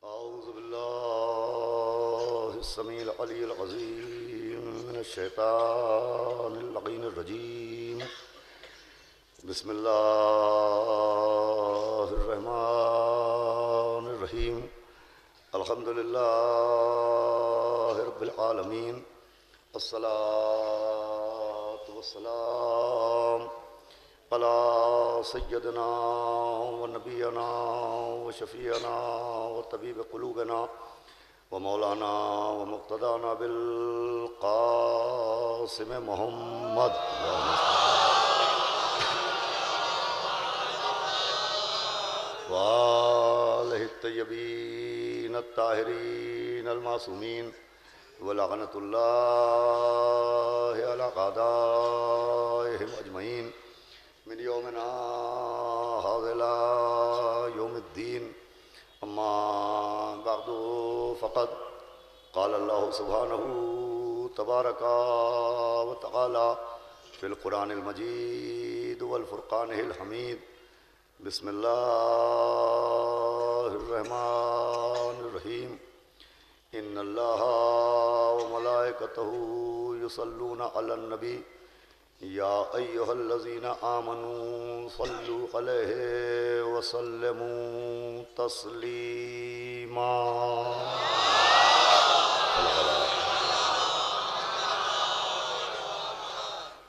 أعوذ بالله السميع العلي العظيم من الشيطان اللعين الرجيم. بسم الله الرحمن الرحيم. الحمد لله رب العالمين. الصلاة والسلام على سيدنا ونبينا وشفيعنا وطبيب قلوبنا ومولانا ومقتدانا بالقاسم محمد وآله الطيبين الطاهرين المعصومين ولعنة الله على أعدائهم أجمعين من يومنا هذا إلى يوم الدين. أما بعد فقد قال الله سبحانه تبارك وتعالى في القرآن المجيد والفرقانه الحميد. بسم الله الرحمن الرحيم. إن الله وملائكته يصلون على النبي يا أيها الذين آمنوا صلوا عليه وسلموا تسليما.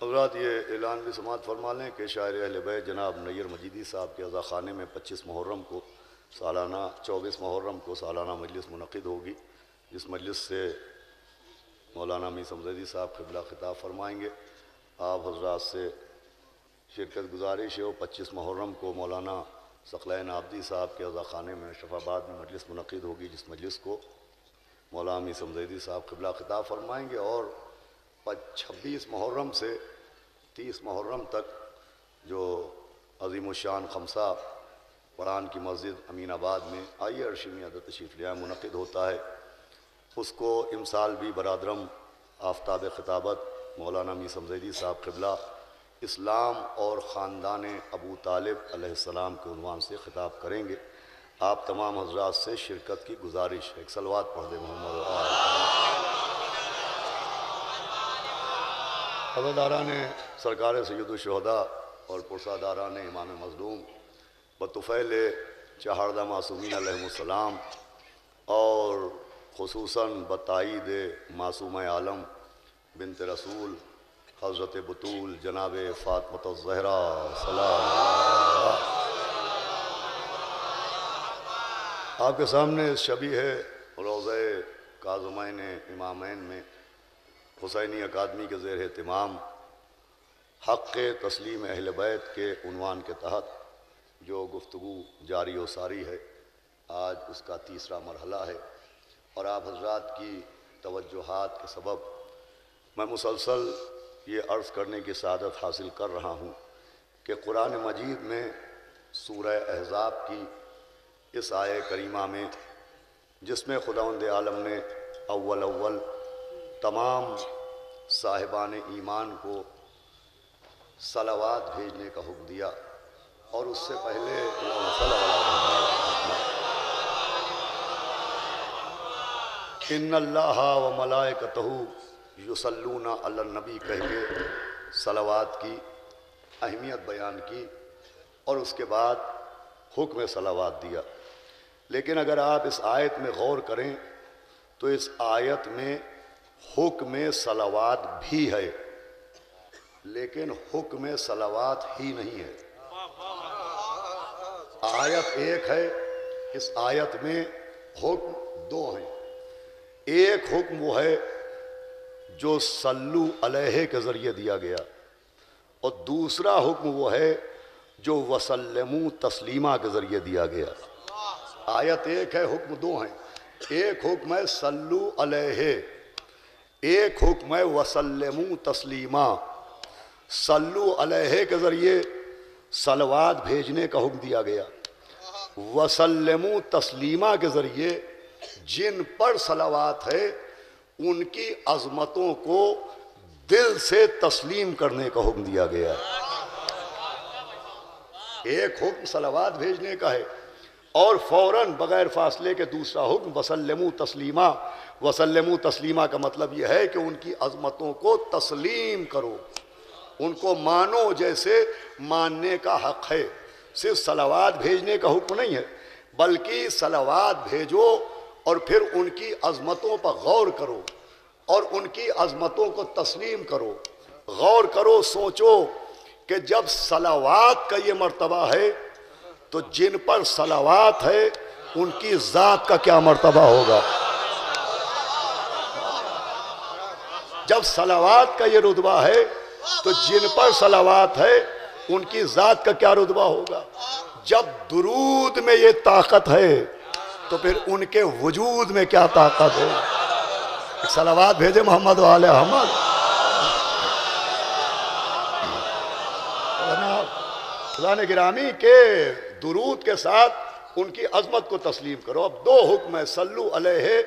حضرات یہ اعلان بھی سماعت فرما لیں کہ شاعر اہل بیت جناب نیر مجیدی صاحب کے عزا خانے میں 25 محرم کو سالانہ 24 محرم کو سالانہ مجلس منعقد ہوگی، جس مجلس سے مولانا میر سمزیدی صاحب قبلہ خطاب فرمائیں گے. آپ حضرات سے شرکت گزارش ہے. 25 محرم کو مولانا ثقلین عابدی صاحب کے عزا خانے میں اشرف آباد میں مجلس منعقد ہوگی، جس مجلس کو مولانا میر سمزیدی صاحب قبلہ خطاب فرمائیں گے. اور 26 محرم سے 30 محرم تک جو عظیم الشان خمسہ قرآن کی مسجد امین آباد میں آئیے عرشی میں عدد تشریف لے آئے منعقد ہوتا ہے، اس کو امسال بھی برادرم آفتاب خطابت مولانا میر سمزیدی صاحب قبلہ اسلام اور خاندان ابو طالب علیہ السلام کے عنوان سے خطاب کریں گے. آپ تمام حضرات سے شرکت کی گزارش ہے. ایک صلوات پڑھ دیں محمد آل. عزاداران سرکار سید الشہداء اور پرساداران امام مظلوم بطفیل چہاردہ معصومین علیہ السلام اور خصوصاً بتائید معصومہ عالم بنت رسول حضرت بطول جناب فاطمہ الزہرا سلام اللہ. آپ کے سامنے شبیہ ہے روضہ کاظمین امامین میں حسینی اکادمی کے زیر اہتمام حق تسلیم اہل بیت کے عنوان کے تحت جو گفتگو جاری و ساری ہے، آج اس کا تیسرا مرحلہ ہے. اور آپ حضرات کی توجہات کے سبب میں مسلسل یہ عرض کرنے کی سعادت حاصل کر رہا ہوں کہ قرآن مجید میں سورہ احزاب کی اس آیہ کریمہ میں جس میں خداوند عالم نے اول تمام صاحبان ایمان کو صلوات بھیجنے کا حکم دیا، اور اس سے پہلے ان اللہ و ملائکتہ یصلون علی النبی کہہ کے صلوات کی اہمیت بیان کی، اور اس کے بعد حکم صلوات دیا. لیکن اگر آپ اس آیت میں غور کریں تو اس آیت میں حکم صلوات بھی ہے، لیکن حکم صلوات ہی نہیں ہے. آیت ایک ہے، اس آیت میں حکم دو ہیں. ایک حکم وہ ہے جو صلو علیہ کے ذریعے دیا گیا، اور دوسرا حکم وہ ہے جو وسلموا تسلیمہ کے ذریعے دیا گیا. آیت ایک ہے، حکم دو ہیں. ایک حکم ہے صلو علیہ، ایک حکم ہے وسلموا تسلیمہ. صلو علیہ کے ذریعے صلوات بھیجنے کا حکم دیا گیا. وسلموا تسلیمہ کے ذریعے جن پر صلوات ہے ان کی عظمتوں کو دل سے تسلیم کرنے کا حکم دیا گیا. ایک حکم صلوات بھیجنے کا ہے اور فوراً بغیر فاصلے کے دوسرا حکم وسلموا تسلیما. وسلموا تسلیما کا مطلب یہ ہے کہ ان کی عظمتوں کو تسلیم کرو، ان کو مانو جیسے ماننے کا حق ہے. صرف صلوات بھیجنے کا حکم نہیں ہے، بلکہ صلوات بھیجو اور پھر ان کی عظمتوں پر غور کرو اور ان کی عظمتوں کو تسلیم کرو. غور کرو، سوچو کہ جب صلوات کا یہ مرتبہ ہے تو جن پر صلوات ہے ان کی ذات کا کیا مرتبہ ہوگا. جب صلوات کا یہ رتبہ ہے تو جن پر صلوات ہے ان کی ذات کا کیا رتبہ ہوگا. جب درود میں یہ طاقت ہے تو پھر ان کے وجود میں کیا طاقت ہے. صلوات بھیجے محمد و آل محمد. خدا نے گرامی کے درود کے ساتھ ان کی عظمت کو تسلیم کرو. اب دو حکم ہے، صلو علیہ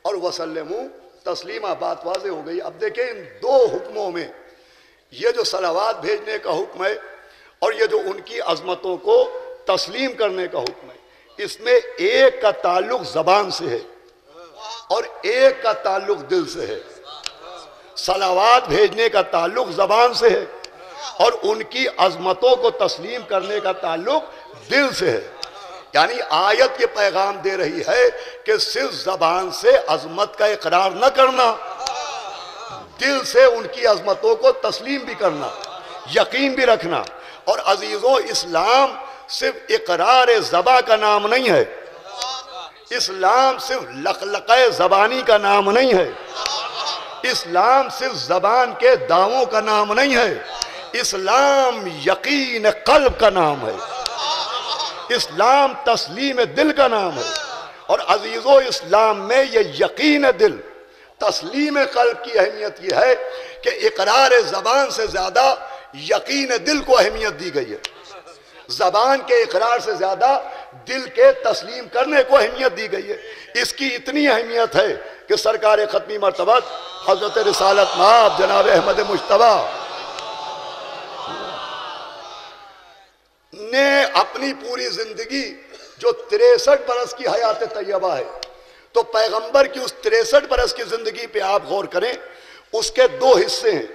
اور وسلموا تسلیما. بات واضح ہو گئی. اب دیکھیں ان دو حکموں میں یہ جو صلوات بھیجنے کا حکم ہے اور یہ جو ان کی عظمتوں کو تسلیم کرنے کا حکم ہے، اس میں ایک کا تعلق زبان سے ہے اور ایک کا تعلق دل سے ہے. صلوات بھیجنے کا تعلق زبان سے ہے اور ان کی عظمتوں کو تسلیم کرنے کا تعلق دل سے ہے. یعنی آیت یہ پیغام دے رہی ہے کہ صرف زبان سے عظمت کا اقرار نہ کرنا، دل سے ان کی عظمتوں کو تسلیم بھی کرنا، یقین بھی رکھنا. اور عزیزوں، اسلام صرف اقرار زباں کا نام نہیں ہے، اسلام صرف لقلقہ زبانی کا نام نہیں ہے، اسلام صرف زبان کے دعووں کا نام نہیں ہے، اسلام یقین قلب کا نام ہے، اسلام تسلیم دل کا نام ہے. اور عزیزوں، اسلام میں یہ یقین دل، تسلیم قلب کی اہمیت یہ ہے کہ اقرار زبان سے زیادہ یقین دل کو اہمیت دی گئی ہے. زبان کے اقرار سے زیادہ دل کے تسلیم کرنے کو اہمیت دی گئی ہے. اس کی اتنی اہمیت ہے کہ سرکار ختمی مرتبہ حضرت رسالت مآب جناب احمد مجتبیٰ نے اپنی پوری زندگی جو 63 برس کی حیات طیبہ ہے، تو پیغمبر کی اس 63 برس کی زندگی پہ آپ غور کریں. اس کے دو حصے ہیں.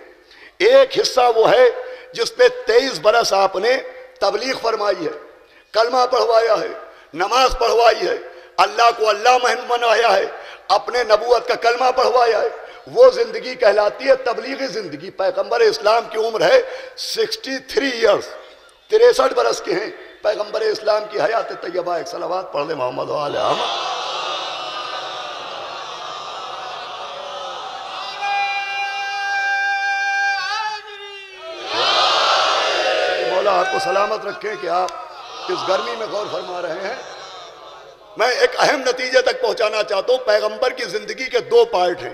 ایک حصہ وہ ہے جس پہ 23 برس آپ نے تبلیغ فرمائی ہے، کلمہ پڑھوایا ہے، نماز پڑھوائی ہے، اللہ کو اللہ منوایا ہے، اپنے نبوت کا کلمہ پڑھوایا ہے. وہ زندگی کہلاتی ہے تبلیغی زندگی. پیغمبر اسلام کی عمر ہے 63 ایئرز، 63 برس کے ہیں. پیغمبر اسلام کی حیات طیبہ. ایک صلوات پڑھ لیں محمد و آل محمد. مولا آپ کو سلامت رکھے کہ آپ اس گرمی میں غور فرما رہے ہیں. میں ایک اہم نتیجے تک پہنچانا چاہتا ہوں. پیغمبر کی زندگی کے دو پارٹ ہیں.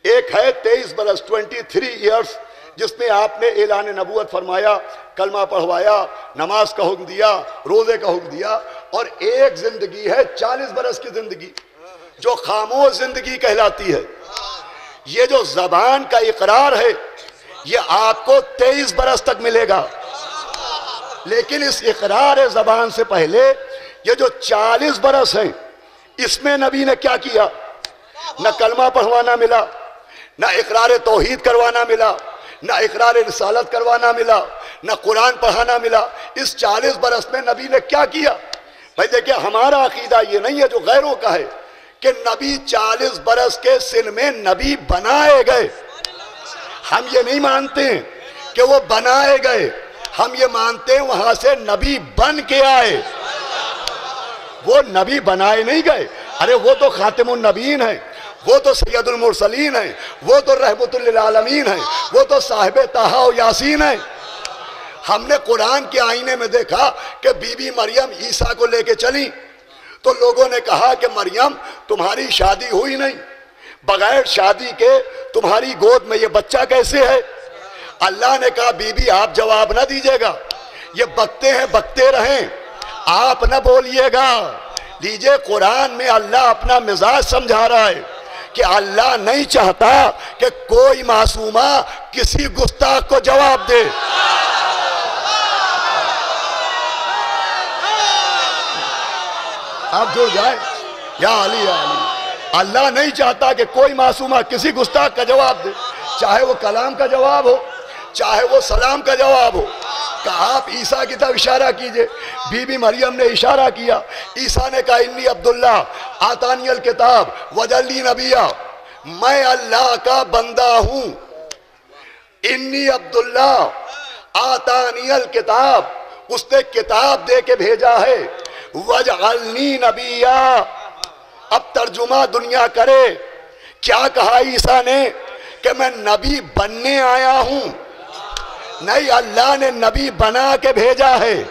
ایک ہے 23 برس 23 ایئرز جس میں آپ نے اعلان نبوت فرمایا، کلمہ پڑھوایا، نماز کا حکم دیا، روزے کا حکم دیا. اور ایک زندگی ہے 40 برس کی زندگی جو خاموش زندگی کہلاتی ہے. یہ جو زبان کا اقرار ہے یہ آپ کو 23 برس تک ملے گا، لیکن اس اقرار زبان سے پہلے یہ جو 40 برس ہیں اس میں نبی نے کیا کیا؟ نہ کلمہ پڑھوانا ملا، نہ اقرار توحید کروانا ملا، نہ اقرار رسالت کروانا ملا، نہ قرآن پڑھانا ملا. اس 40 برس میں نبی نے کیا کیا؟ بھائی دیکھیں، ہمارا عقیدہ یہ نہیں ہے جو غیروں کا ہے کہ نبی 40 برس کے سن میں نبی بنائے گئے. ہم یہ نہیں مانتے ہیں کہ وہ بنائے گئے، ہم یہ مانتے ہیں وہاں سے نبی بن کے آئے. وہ نبی بنائے نہیں گئے. ارے وہ تو خاتم النبیین ہیں، وہ تو سید المرسلین ہیں، وہ تو رحمت للعالمین ہیں، وہ تو صاحب طٰہٰ و یاسین ہیں. ہم نے قرآن کے آئینے میں دیکھا کہ بی بی مریم عیسیٰ کو لے کے چلی تو لوگوں نے کہا کہ مریم تمہاری شادی ہوئی نہیں، بغیر شادی کے تمہاری گود میں یہ بچہ کیسے ہے؟ اللہ نے کہا بی بی آپ جواب نہ دیجیے گا، یہ بکتے ہیں بکتے رہیں، آپ نہ بولیے گا. لیجئے، قرآن میں اللہ اپنا مزاج سمجھا رہا ہے کہ اللہ نہیں چاہتا کہ کوئی معصومہ کسی گستاخ کو جواب دے. آپ جڑ جائیں. یا علی یا علی. اللہ نہیں چاہتا کہ کوئی معصومہ کسی گستاخ کا جواب دے، چاہے وہ کلام کا جواب ہو، چاہے وہ سلام کا جواب ہو. کہ آپ عیسیٰ کی طرف اشارہ کیجئے. بی بی مریم نے اشارہ کیا. عیسیٰ نے کہا انی عبداللہ آتانی الکتاب وجعلنی نبیہ، میں اللہ کا بندہ ہوں. انی عبداللہ آتانی الکتاب، اس نے کتاب دے کے بھیجا ہے. وجعلنی نبیہ. اب ترجمہ دنیا کرے. کیا کہا عیسیٰ نے؟ کہ میں نبی بننے آیا ہوں. نہیں، اللہ نے نبی بنا کے بھیجا ہے.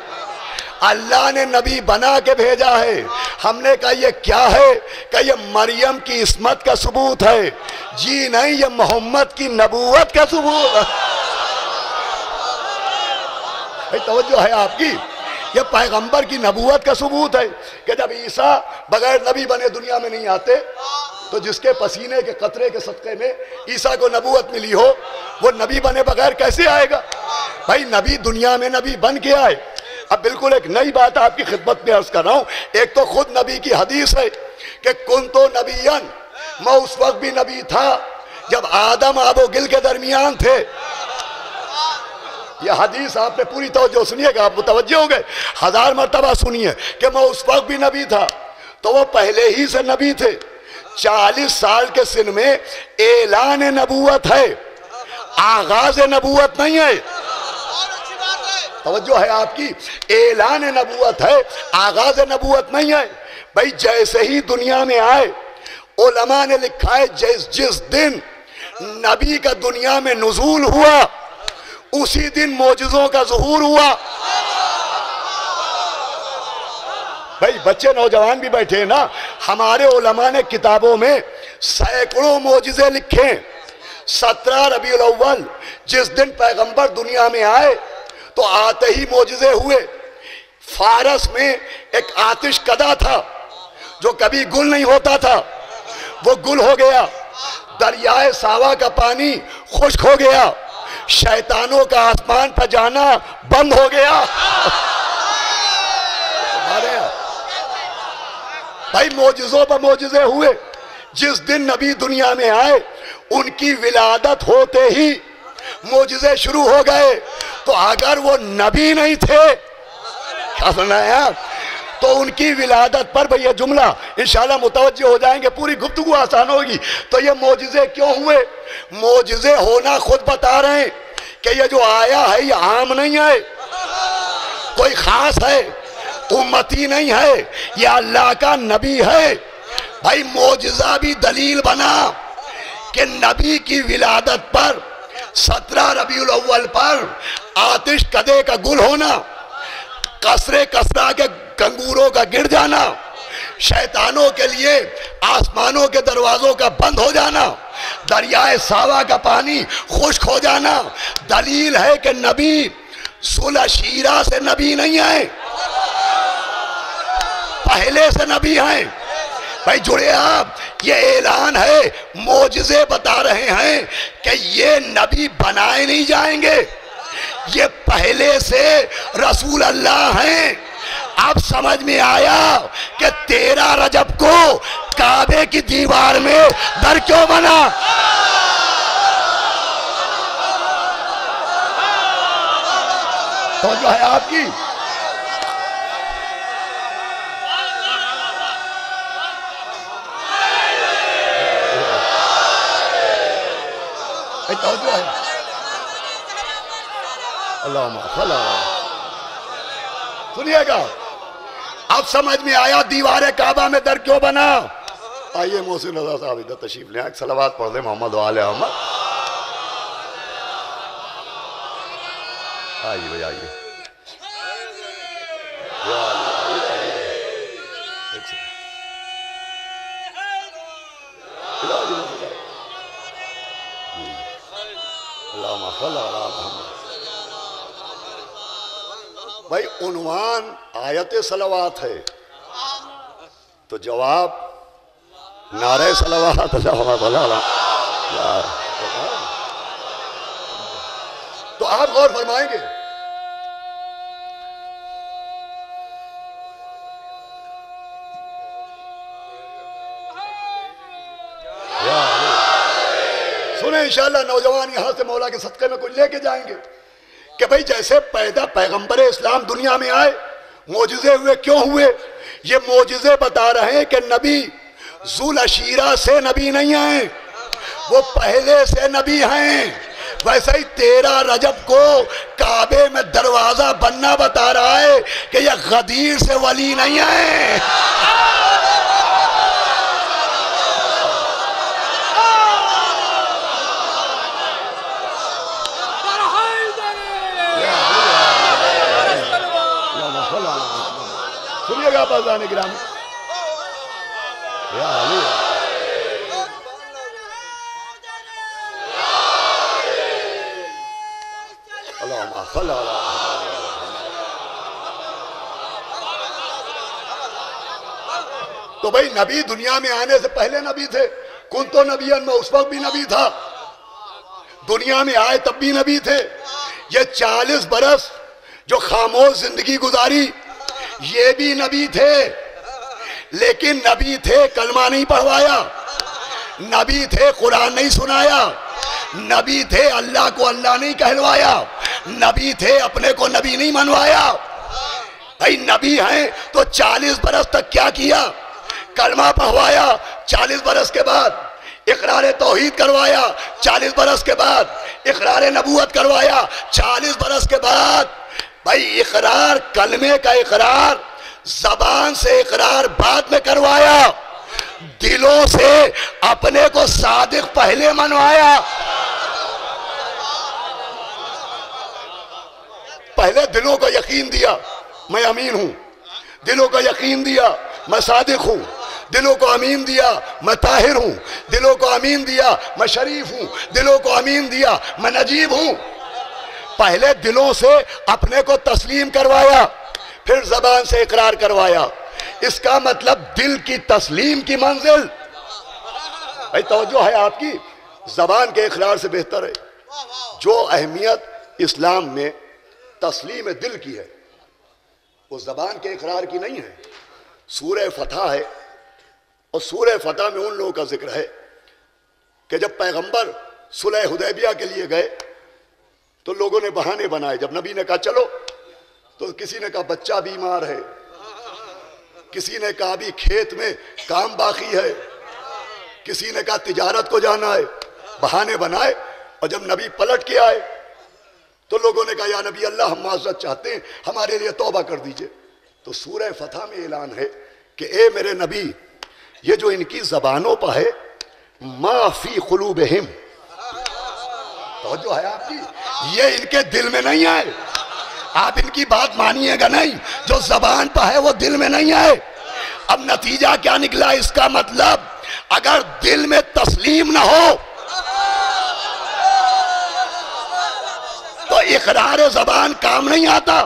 اللہ نے نبی بنا کے بھیجا ہے. ہم نے کہا یہ کیا ہے؟ کہ یہ مریم کی عصمت کا ثبوت ہے. جی نہیں، یہ محمد کی نبوت کا ثبوت ہے. توجہ ہے آپ کی؟ یہ پیغمبر کی نبوت کا ثبوت ہے کہ جب عیسیٰ بغیر نبی بنے دنیا میں نہیں آتے تو جس کے پسینے کے قطرے کے صدقے میں عیسیٰ کو نبوت ملی ہو، وہ نبی بنے بغیر کیسے آئے گا؟ بھائی نبی دنیا میں نبی بن کے آئے. اب بالکل ایک نئی بات آپ کی خدمت میں عرض کر رہا ہوں. ایک تو خود نبی کی حدیث ہے کہ کنتو نبیًا، میں اس وقت بھی نبی تھا جب آدم آب و گل کے درمیان تھے. یہ حدیث آپ نے پوری توجہ سنیے گا، آپ متوجہ ہو گئے. 1000 مرتبہ سنیے کہ میں اس وقت بھی نبی تھا. تو وہ پہلے ہی سے نبی تھے. 40 سال کے سن میں اعلان نبوت ہے، آغاز نبوت نہیں ہے. توجہ ہے آپ کی؟ اعلان نبوت ہے، آغاز نبوت نہیں ہے. بھئی جیسے ہی دنیا میں آئے، علماء نے لکھا ہے جس دن نبی کا دنیا میں نزول ہوا اسی دن معجزوں کا ظہور ہوا. بھئی بچے نوجوان بھی بیٹھے ہیں نا، ہمارے علماء نے کتابوں میں سینکڑوں معجزے لکھے. 17 ربیع الاول جس دن پیغمبر دنیا میں آئے تو آتے ہی معجزے ہوئے. فارس میں ایک آتش کدا تھا جو کبھی گل نہیں ہوتا تھا، وہ گل ہو گیا. دریائے ساوا کا پانی خشک ہو گیا. شیطانوں کا آسمان پر جانا بند ہو گیا. بھائی معجزوں پر معجزے ہوئے. جس دن نبی دنیا میں آئے ان کی ولادت ہوتے ہی معجزے شروع ہو گئے. تو اگر وہ نبی نہیں تھے، کیا سنا ہے آپ، تو ان کی ولادت پر بھئی یہ جملہ انشاءاللہ متوجہ ہو جائیں گے، پوری گفتگو آسان ہوگی. تو یہ معجزے کیوں ہوئے؟ معجزے ہونا خود بتا رہے ہیں کہ یہ جو آیا ہے یہ عام نہیں ہے، کوئی خاص ہے، امتی نہیں ہے، یہ اللہ کا نبی ہے. بھائی معجزہ بھی دلیل بنا کہ نبی کی ولادت پر 17 ربیع الاول پر آتش کدے کا گل ہونا، کسرے کسرا کے کنگوروں کا گر جانا، شیطانوں کے لیے آسمانوں کے دروازوں کا بند ہو جانا، دریائے ساوا کا پانی خشک ہو جانا، دلیل ہے کہ نبی صلح شیرہ سے نبی نہیں آئے، پہلے سے نبی ہیں. بھائی جڑے آپ، یہ اعلان ہے، معجزے بتا رہے ہیں کہ یہ نبی بنائے نہیں جائیں گے، یہ پہلے سے رسول اللہ ہیں. اب سمجھ میں آیا کہ 13 رجب کو کعبے کی دیوار میں در کیوں بنا. تو جو ہے آپ کی توجہ ہے. اللہم صلی اللہ. سنیے گا، اب سمجھ میں آیا دیوار کعبہ میں در کیوں بنا. آئیے محسن رضا صاحب ادھر تشریف لیں، ایک صلوات پڑھ دیں محمد و آل محمد. آئیے بھائی آئیے. اللہم صلی اللہ محمد. بھائی عنوان آیت صلوات ہے تو جواب نعرہ صلوات. تو آپ غور فرمائیں گے انشاءاللہ نوجوان یہاں سے مولا کے صدقے میں کچھ لے کے جائیں گے کہ بھئی جیسے پیدا پیغمبر اسلام دنیا میں آئے معجزے ہوئے، کیوں ہوئے؟ یہ معجزے بتا رہے ہیں کہ نبی ذوالعشیرہ سے نبی نہیں ہیں، وہ پہلے سے نبی ہیں۔ ویسے ہی 13 رجب کو کعبے میں دروازہ بننا بتا رہا ہے کہ یہ غدیر سے ولی نہیں ہیں۔ سنیے گا بازان گرامی، یا علی اللہم صلی اللہ علیہ وسلم۔ تو بھئی نبی دنیا میں آنے سے پہلے نبی تھے، کنت نبیًا، میں اس وقت بھی نبی تھا، دنیا میں آئے تب بھی نبی تھے۔ یہ 40 برس جو خاموش زندگی گزاری یہ بھی نبی تھے، لیکن نبی تھے کلمہ نہیں پڑھوایا، نبی تھے قرآن نہیں سنایا، نبی تھے اللہ کو اللہ نہیں کہلوایا، نبی تھے اپنے کو نبی نہیں منوایا۔ بھئی نبی ہیں تو 40 برس تک کیا کیا؟ کلمہ پڑھوایا، 40 برس کے بعد اقرار توحید کروایا، 40 برس کے بعد اقرار نبوت کروایا، 40 برس کے بعد بھائی اقرار، کلمے کا اقرار، زبان سے اقرار بعد میں کروایا، دلوں سے اپنے کو صادق پہلے منوایا۔ پہلے دلوں کو یقین دیا میں امین ہوں، دلوں کو یقین دیا میں صادق ہوں، دلوں کو امین دیا میں طاہر ہوں، دلوں کو امین دیا میں شریف ہوں، دلوں کو امین دیا میں نجیب ہوں۔ پہلے دلوں سے اپنے کو تسلیم کروایا، پھر زبان سے اقرار کروایا۔ اس کا مطلب دل کی تسلیم کی منزل، بھائی توجہ ہے آپ کی، زبان کے اقرار سے بہتر ہے۔ جو اہمیت اسلام میں تسلیم دل کی ہے وہ زبان کے اقرار کی نہیں ہے۔ سورہ فتح ہے، اور سورہ فتح میں ان لوگوں کا ذکر ہے کہ جب پیغمبر صلح حدیبیہ کے لیے گئے تو لوگوں نے بہانے بنائے۔ جب نبی نے کہا چلو تو کسی نے کہا بچہ بیمار ہے، کسی نے کہا بھی کھیت میں کام باقی ہے، کسی نے کہا تجارت کو جانا ہے، بہانے بنائے۔ اور جب نبی پلٹ کے آئے تو لوگوں نے کہا یا نبی اللہ ہم معذرت چاہتے ہیں، ہمارے لیے توبہ کر دیجئے۔ تو سورہ فتح میں اعلان ہے کہ اے میرے نبی، یہ جو ان کی زبانوں پر ہے ما فی قلوبہم، توجہ ہے آپ کی، یہ ان کے دل میں نہیں آئے۔ آپ ان کی بات مانیے گا نہیں، جو زبان پر ہے وہ دل میں نہیں آئے۔ اب نتیجہ کیا نکلا؟ اس کا مطلب اگر دل میں تسلیم نہ ہو تو اقرار زبان کام نہیں آتا۔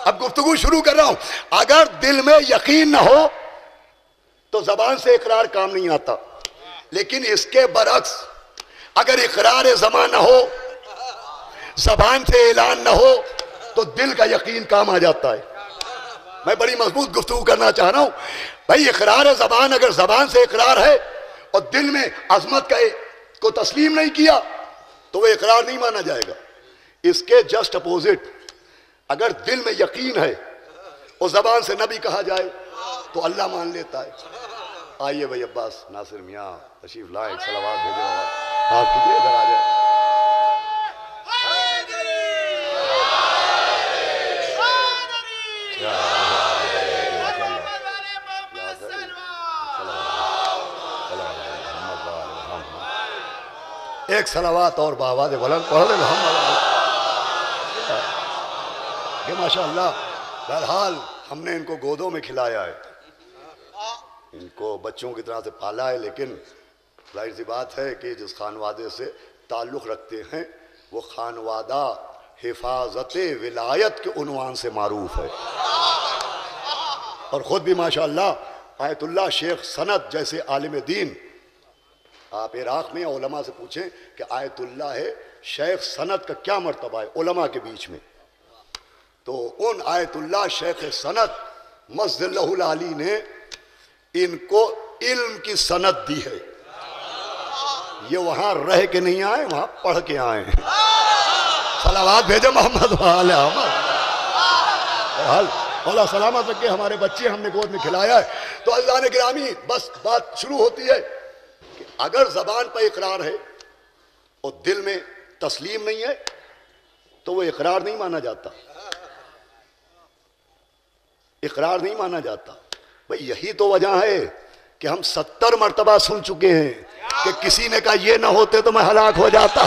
اب گفتگو شروع کر رہا ہوں، اگر دل میں یقین نہ ہو تو زبان سے اقرار کام نہیں آتا، لیکن اس کے برعکس اگر اقرار زبان نہ ہو، زبان سے اعلان نہ ہو تو دل کا یقین کام آ جاتا ہے۔ میں بڑی مضبوط گفتگو کرنا چاہ رہا ہوں، بھائی اقرار زبان، اگر زبان سے اقرار ہے اور دل میں عظمت کو تسلیم نہیں کیا تو وہ اقرار نہیں مانا جائے گا۔ اس کے جسٹ اپوزٹ، اگر دل میں یقین ہے اور زبان سے نبی کہا جائے تو اللہ مان لیتا ہے۔ آئیے بھائی عباس ناصر میاں تشریف لائیں، ایک صلوات بھیجے بابا، آپ کیجئے، ادھر آ جائے۔ ایک صلوات اور بآواز بلند پڑھ لیں محمد، کہ ماشاءاللہ بہرحال ہم نے ان کو گودوں میں کھلایا ہے، ان کو بچوں کی طرح سے پالا ہے، لیکن ظاہر سی بات ہے کہ جس خانوادے سے تعلق رکھتے ہیں وہ خانوادہ حفاظت ولایت کے عنوان سے معروف ہے، اور خود بھی ماشاءاللہ آیت اللہ شیخ سند جیسے عالم دین، آپ عراق میں علماء سے پوچھیں کہ آیت اللہ ہے شیخ سند کا کیا مرتبہ ہے علماء کے بیچ میں، تو ان آیت اللہ شیخ سند مجد اللہ العالی نے ان کو علم کی سند دی ہے۔ یہ وہاں رہ کے نہیں آئے، وہاں پڑھ کے آئے ہیں۔ صلوات بھیجے محمد وآل احمد۔ اللہ سلامت رکھے، ہمارے بچے ہم نے گود میں کھلایا ہے۔ تو اللہ نے گرامی، بس بات شروع ہوتی ہے کہ اگر زبان پر اقرار ہے اور دل میں تسلیم نہیں ہے تو وہ اقرار نہیں مانا جاتا، اقرار نہیں مانا جاتا۔ بھئی یہی تو وجہ ہے کہ ہم 70 مرتبہ سن چکے ہیں کہ کسی نے کہا یہ نہ ہوتے تو میں ہلاک ہو جاتا۔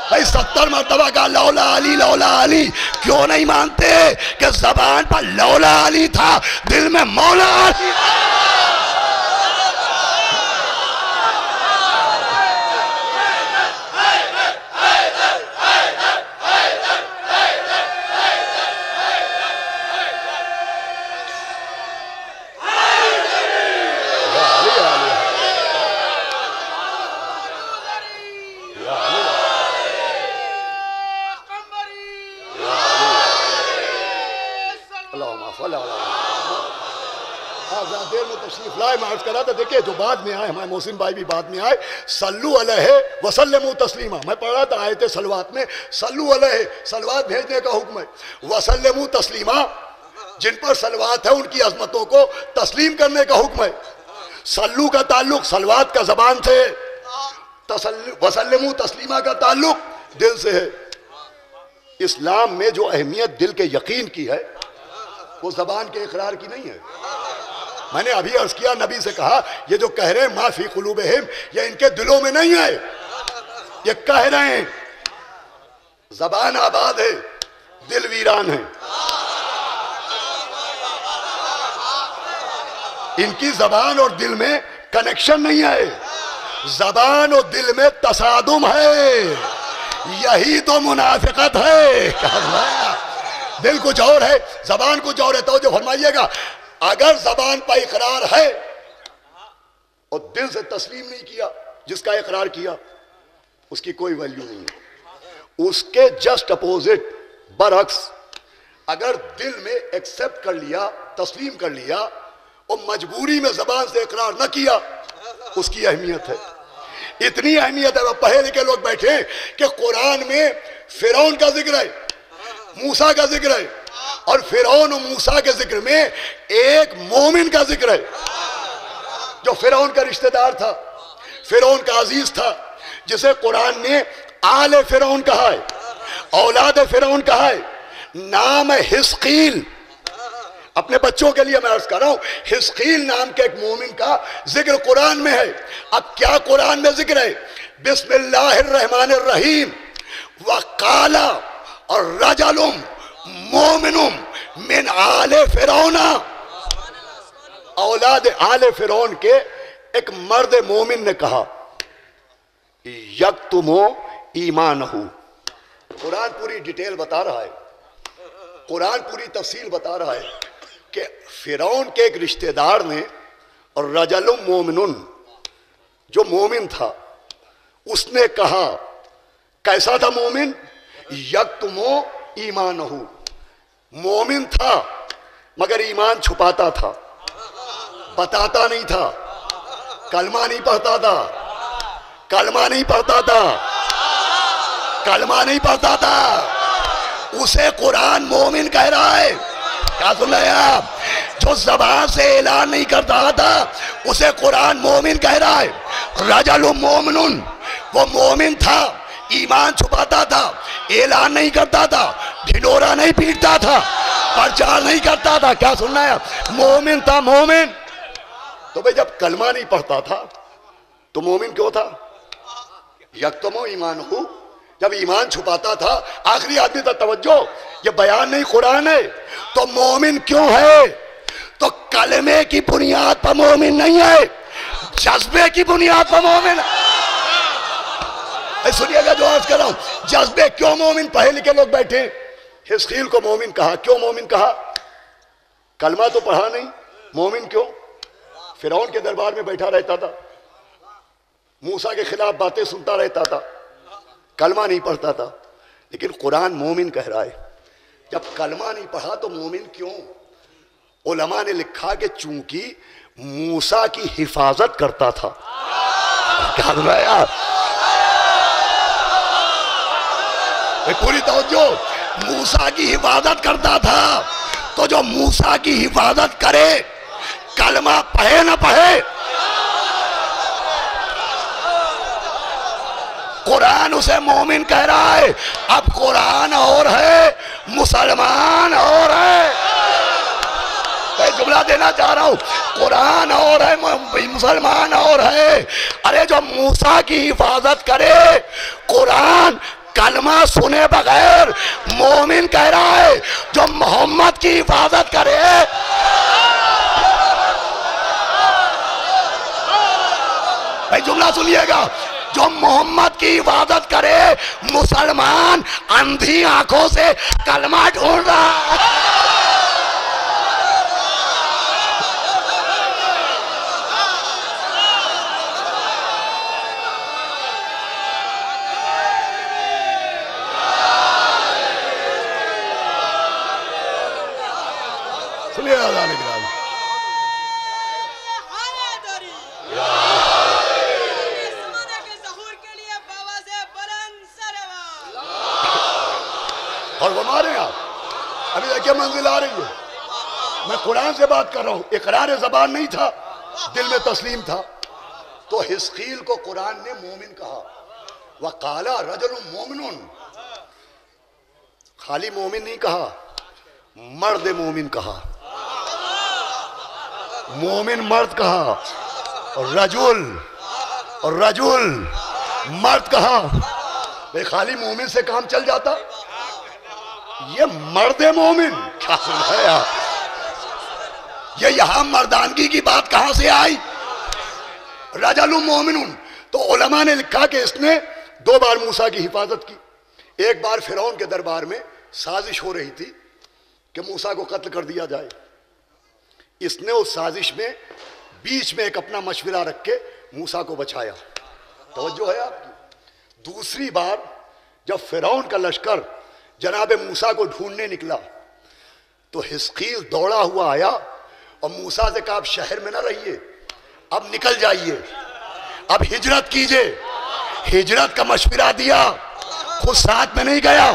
بھئی 70 مرتبہ کہا لولا علی لولا علی، کیوں نہیں مانتے کہ زبان پر لولا علی تھا، دل میں مولا علی تھا؟ دیر میں تشریف لائے، میں عرض کر رہا تھا دیکھیں جو بعد میں آئے، ہمارے محسن بھائی بھی بعد میں آئے، صلو علیہ وسلموا تسلیما، میں پڑھ رہا تھا آیت صلوات میں، صلو علیہ صلوات بھیجنے کا حکم ہے، وسلموا تسلیما جن پر صلوات ہے ان کی عظمتوں کو تسلیم کرنے کا حکم ہے۔ صلو کا تعلق صلوات کا زبان سے، وسلموا تسلیما کا تعلق دل سے ہے۔ اسلام میں جو اہمیت دل کے یقین کی ہے وہ زبان کے اقرار کی نہیں ہے۔ میں نے ابھی عرض کیا، نبی سے کہا یہ جو کہہ رہے ہیں ما فی قلوبہم، یہ ان کے دلوں میں نہیں ہے، یہ کہہ رہے ہیں۔ زبان آباد ہے، دل ویران ہے۔ ان کی زبان اور دل میں کنیکشن نہیں ہے، زبان اور دل میں تصادم ہے، یہی تو منافقت ہے۔ دل کچھ اور ہے، زبان کچھ اور ہے۔ توجہ فرمائیے گا، اگر زبان پر اقرار ہے اور دل سے تسلیم نہیں کیا، جس کا اقرار کیا اس کی کوئی ویلیو نہیں ہے۔ اس کے جسٹ اپوزٹ برعکس، اگر دل میں ایکسپٹ کر لیا، تسلیم کر لیا اور مجبوری میں زبان سے اقرار نہ کیا، اس کی اہمیت ہے۔ اتنی اہمیت ہے، وہ پڑھے لکھے لوگ بیٹھے کہ قرآن میں فرعون کا ذکر ہے، موسیٰ کا ذکر ہے، اور فرعون و موسیٰ کے ذکر میں ایک مومن کا ذکر ہے جو فرعون کا رشتہ دار تھا، فرعون کا عزیز تھا، جسے قرآن نے آل فرعون کہا ہے، اولاد فرعون کہا ہے۔ نام حزقیل، اپنے بچوں کے لیے میں عرض کر رہا ہوں، حزقیل نام کے ایک مومن کا ذکر قرآن میں ہے۔ اب کیا قرآن میں ذکر ہے؟ بسم اللہ الرحمن الرحیم، وقال اور رجل مومن من آل فرعون، اولاد آل فرعون کے ایک مرد مومن نے کہا یکتمو ایمانہ۔ قرآن پوری ڈیٹیل بتا رہا ہے، قرآن پوری تفصیل بتا رہا ہے کہ فرعون کے ایک رشتہ دار نے، اور رجل مومن جو مومن تھا، اس نے کہا، کیسا تھا مومن؟ یکتمو ایمانہ، مومن تھا مگر ایمان چھپاتا تھا، بتاتا نہیں تھا، کلمہ نہیں پڑھتا تھا، کلمہ نہیں پڑھتا تھا، کلمہ نہیں پڑھتا تھا۔ اسے قرآن مومن کہہ رہا ہے۔ کیا سن رہے ہیں آپ؟ جو زبان سے اعلان نہیں کرتا تھا اسے قرآن مومن کہہ رہا ہے۔ رجل مومن، وہ مومن تھا، ایمان چھپاتا تھا، اعلان نہیں کرتا تھا، ڈھنڈورا نہیں پیٹتا تھا، پرچار نہیں کرتا تھا۔ کیا سننا ہے؟ مومن تھا، مومن۔ تو بھئی جب کلمہ نہیں پڑھتا تھا تو مومن کیوں تھا؟ یکتمو ایمان ہو، جب ایمان چھپاتا تھا، آخری آدمی تھا۔ توجہ، یہ بیان نہیں قرآن ہے۔ تو مومن کیوں ہے؟ تو کلمے کی بنیاد پر مومن نہیں ہے، جذبے کی بنیاد پر مومن ہے۔ سنیے گا جو عرض کر رہا ہوں، جذبے کیوں مومن؟ پڑھے لکھے لوگ بیٹھے، حزقیل کو مومن کہا۔ کیوں مومن کہا؟ کلمہ تو پڑھا نہیں، مومن کیوں؟ فرعون کے دربار میں بیٹھا رہتا تھا، موسیٰ کے خلاف باتیں سنتا رہتا تھا، کلمہ نہیں پڑھتا تھا، لیکن قرآن مومن کہہ رہا ہے۔ جب کلمہ نہیں پڑھا تو مومن کیوں؟ علماء نے لکھا کہ چونکہ موسیٰ کی حفاظت کرتا تھا. کیا سن رہا ہے یار؟ پوری توجہ. موسیٰ کی حفاظت کرتا تھا. تو جو موسیٰ کی حفاظت کرے کلمہ پڑھے نہ پڑھے، قرآن اسے مومن کہہ رہا ہے. اب قرآن اور ہے، مسلمان اور ہے. میں جملہ دینا چاہ رہا ہوں، قرآن اور ہے، مسلمان اور ہے. ارے جو موسیٰ کی حفاظت کرے قرآن کلمہ سنے بغیر مومن کہہ رہا ہے. جو محمد کی حفاظت کرے، بھائی جملہ سنیے گا، جو محمد کی حفاظت کرے مسلمان اندھی آنکھوں سے کلمہ ڈھونڈ رہا ہے. سنیے آزان اکرام، اور ہمارے یہاں ابھی دیکھیں منزل آ رہی ہے. میں قرآن سے بات کر رہا ہوں، اقرار زبان نہیں تھا، دل میں تسلیم تھا. تو حزقیل کو قرآن نے مومن کہا. وَقَالَ رَجُلٌ مُؤْمِنٌ، خالی مومن نہیں کہا، مرد مومن کہا. مومن مرد کہا، رجل مرد کہا. بھئی خالی مومن سے کام چل جاتا؟ یہ مرد مومن کیا سن رہے ہیں؟ یہ یہاں مردانگی کی بات کہاں سے آئی؟ رجل مومن. تو علماء نے لکھا کہ اس نے 2 بار موسیٰ کی حفاظت کی. ایک بار فرعون کے دربار میں سازش ہو رہی تھی کہ موسیٰ کو قتل کر دیا جائے. اس نے اس سازش میں بیچ میں ایک اپنا مشورہ رکھ کے موسیٰ کو بچایا. توجہ ہے آپ کی؟ دوسری بار جب فرعون کا لشکر جناب موسیٰ کو ڈھونڈنے نکلا تو حزقیل دوڑا ہوا آیا اور موسیٰ سے کہا اب شہر میں نہ رہیے، اب نکل جائیے، اب ہجرت کیجئے. ہجرت کا مشورہ دیا، خود ساتھ میں نہیں گیا.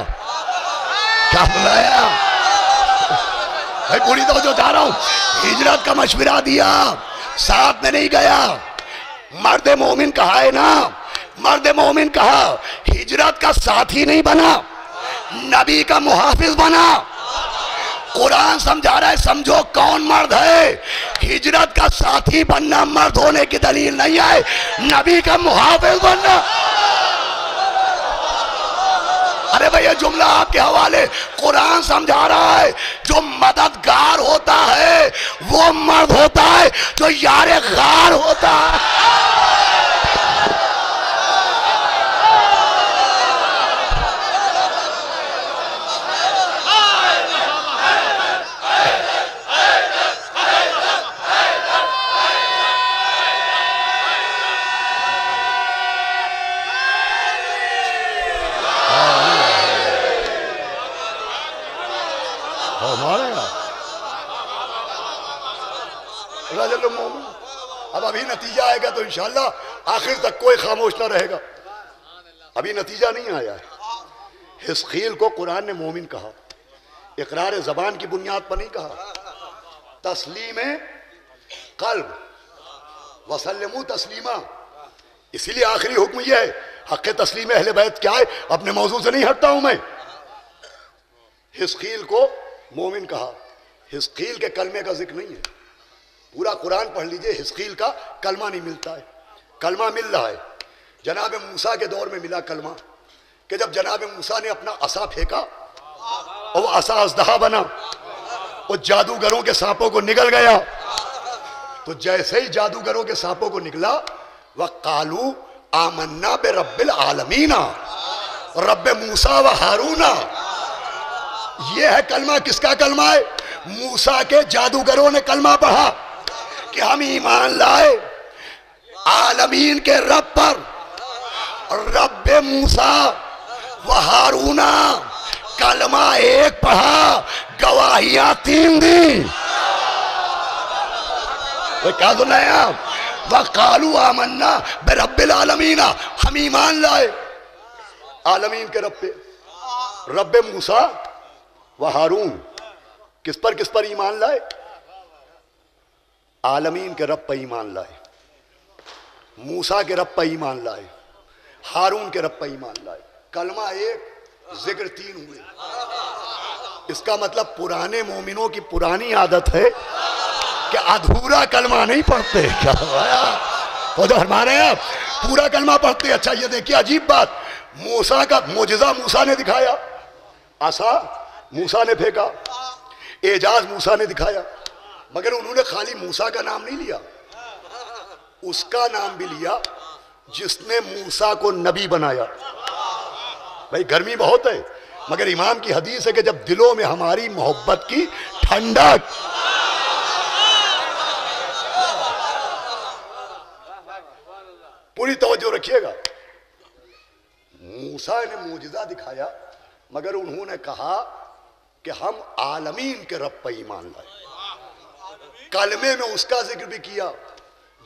کیا بلایا؟ میں پوری توجہ چاہ رہا ہوں. ہجرت کا مشورہ دیا، ساتھ میں نہیں گیا. مرد مومن کہا ہے نا، مرد مومن کہا، ہجرت کا ساتھی نہیں بنا، نبی کا محافظ بنا. قرآن سمجھا رہا ہے سمجھو کون مرد ہے. ہجرت کا ساتھی بننا مرد ہونے کی دلیل نہیں ہے، نبی کا محافظ بننا. ارے بھئی یہ جملہ آپ کے حوالے. قرآن سمجھا رہا ہے جو مددگار ہوتا ہے وہ مرد ہوتا ہے جو یار غار ہوتا ہے. اب ابھی نتیجہ آئے گا تو انشاءاللہ آخر تک کوئی خاموش نہ رہے گا. ابھی نتیجہ نہیں آیا ہے. حزقیل کو قرآن نے مومن کہا، اقرار زبان کی بنیاد پر نہیں کہا. تسلیم قلب وسلموا تسلیما. اسی لیے آخری حکم یہ ہے، حق تسلیم اہل بیت کیا ہے؟ اپنے موضوع سے نہیں ہٹتا ہوں میں. حزقیل کو مومن کہا. حزقیل کے کلمے کا ذکر نہیں ہے. پورا قرآن پڑھ لیجئے، حزقیل کا کلمہ نہیں ملتا ہے. کلمہ مل رہا ہے. جناب موسیٰ کے دور میں ملا کلمہ کہ جب جناب موسیٰ نے اپنا عصا پھینکا اور وہ عصا اژدہا بنا، وہ جادوگروں کے سانپوں کو نگل گیا. تو جیسے ہی جادوگروں کے سانپوں کو نگلا، وَقَالُوا آمَنَّا بِرَبِّ الْعَالَمِينَ، رب موسیٰ و ہارون. یہ ہے کلمہ. کس کا کلمہ ہے؟ موسیٰ کے جادوگروں نے کلمہ پڑھا کہ ہم ایمان لائے عالمین کے رب پر. رب موسیٰ و ہارون. کلمہ ایک پڑھا، گواہیاں 3 دی. کیا سنا ہے آپ؟ وَقَالُوا آمَنَّا بِرَبِّ الْعَالَمِينَ، ہم ایمان لائے عالمین کے رب پہ، رب موسیٰ و ہارون۔ کس پر ایمان لائے؟ عالمین کے رب پر ایمان لائے، موسیٰ کے رب پر ایمان لائے، ہارون کے رب پر ایمان لائے۔ کلمہ ایک، ذکر تین ہوئے۔ اس کا مطلب پرانے مومنوں کی پرانی عادت ہے کہ ادھورا کلمہ نہیں پڑھتے۔ کیا وہ تو فرما رہے ہیں آپ پورا کلمہ پڑھتے۔ اچھا یہ دیکھیے عجیب بات، موسیٰ کا معجزہ موسیٰ نے دکھایا، عصا موسیٰ نے پھینکا، اعجاز موسیٰ نے دکھایا، مگر انہوں نے خالی موسیٰ کا نام نہیں لیا، اس کا نام بھی لیا جس نے موسیٰ کو نبی بنایا۔ بھائی گرمی بہت ہے، مگر امام کی حدیث ہے کہ جب دلوں میں ہماری محبت کی ٹھنڈک، پوری توجہ رکھیے گا، موسیٰ نے معجزہ دکھایا مگر انہوں نے کہا کہ ہم عالمین کے رب پر ایمان لائے۔ کلمے میں اس کا ذکر بھی کیا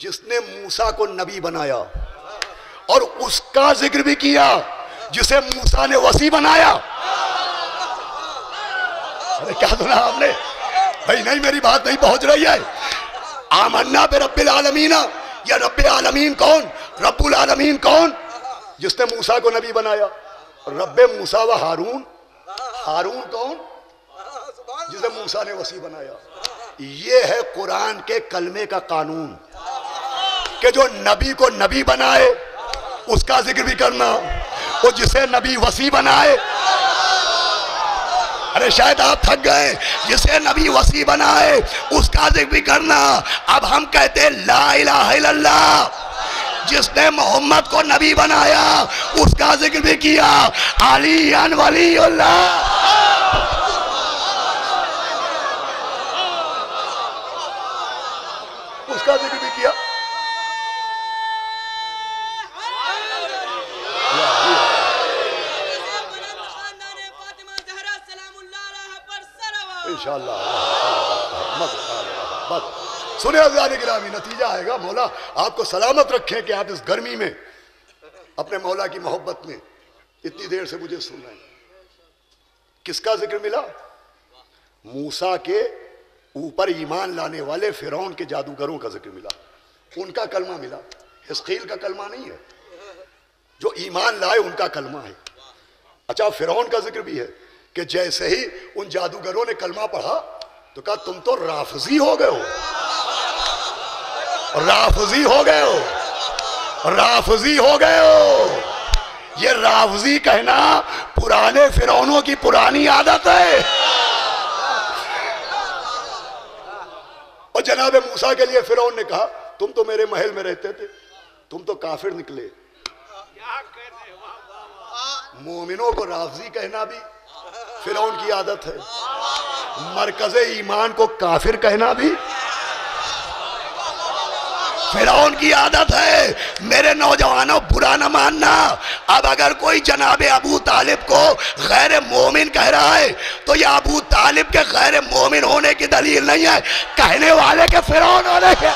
جس نے موسیٰ کو نبی بنایا، اور اس کا ذکر بھی کیا جسے موسیٰ نے وصی بنایا۔ ارے کیا سنا آپ نے؟ بھائی نہیں، میری بات نہیں پہنچ رہی ہے۔ آمنا برب العالمین، یا رب العالمین کون؟ رب العالمین کون؟ جس نے موسیٰ کو نبی بنایا۔ رب موسیٰ و ہارون، ہارون کون؟ جسے موسیٰ نے وصی بنایا۔ یہ ہے قرآن کے کلمے کا قانون کہ جو نبی کو نبی بنائے اس کا ذکر بھی کرنا، وہ جسے نبی وصی بنائے، ارے شاید آپ تھک گئے، جسے نبی وصی بنائے اس کا ذکر بھی کرنا۔ اب ہم کہتے ہیں لا الہ الا اللہ، جس نے محمد کو نبی بنایا اس کا ذکر بھی کیا، علی ولی اللہ۔ اس کا ذکر بھی کیا۔ انشاءاللہ بس سنیں عزیزان گرامی، نتیجہ آئے گا۔ مولا آپ کو سلامت رکھیں کہ آپ اس گرمی میں اپنے مولا کی محبت میں اتنی دیر سے مجھے سن رہے ہیں۔ کس کا ذکر ملا؟ موسیٰ کے اوپر ایمان لانے والے فرعون کے جادوگروں کا ذکر ملا، ان کا کلمہ ملا۔ حزقیل کا کلمہ نہیں ہے، جو ایمان لائے ان کا کلمہ ہے۔ اچھا فرعون کا ذکر بھی ہے کہ جیسے ہی ان جادوگروں نے کلمہ پڑھا تو کہا تم تو رافضی ہو گئے ہو، رافضی ہو گئے ہو، رافضی ہو گئے ہو۔ یہ رافضی کہنا پرانے فرعونوں کی پرانی عادت ہے۔ اور جناب موسیٰ کے لیے فرعون نے کہا تم تو میرے محل میں رہتے تھے، تم تو کافر نکلے۔ مومنوں کو رافضی کہنا بھی فرعون کی عادت ہے، مرکز ایمان کو کافر کہنا بھی فرعون کی عادت ہے۔ میرے نوجوانوں برا نہ ماننا، اب اگر کوئی جناب ابو طالب کو غیر مومن کہہ رہا ہے تو یہ ابو طالب کے غیر مومن ہونے کی دلیل نہیں ہے، کہنے والے کے فرعون ہونے کے۔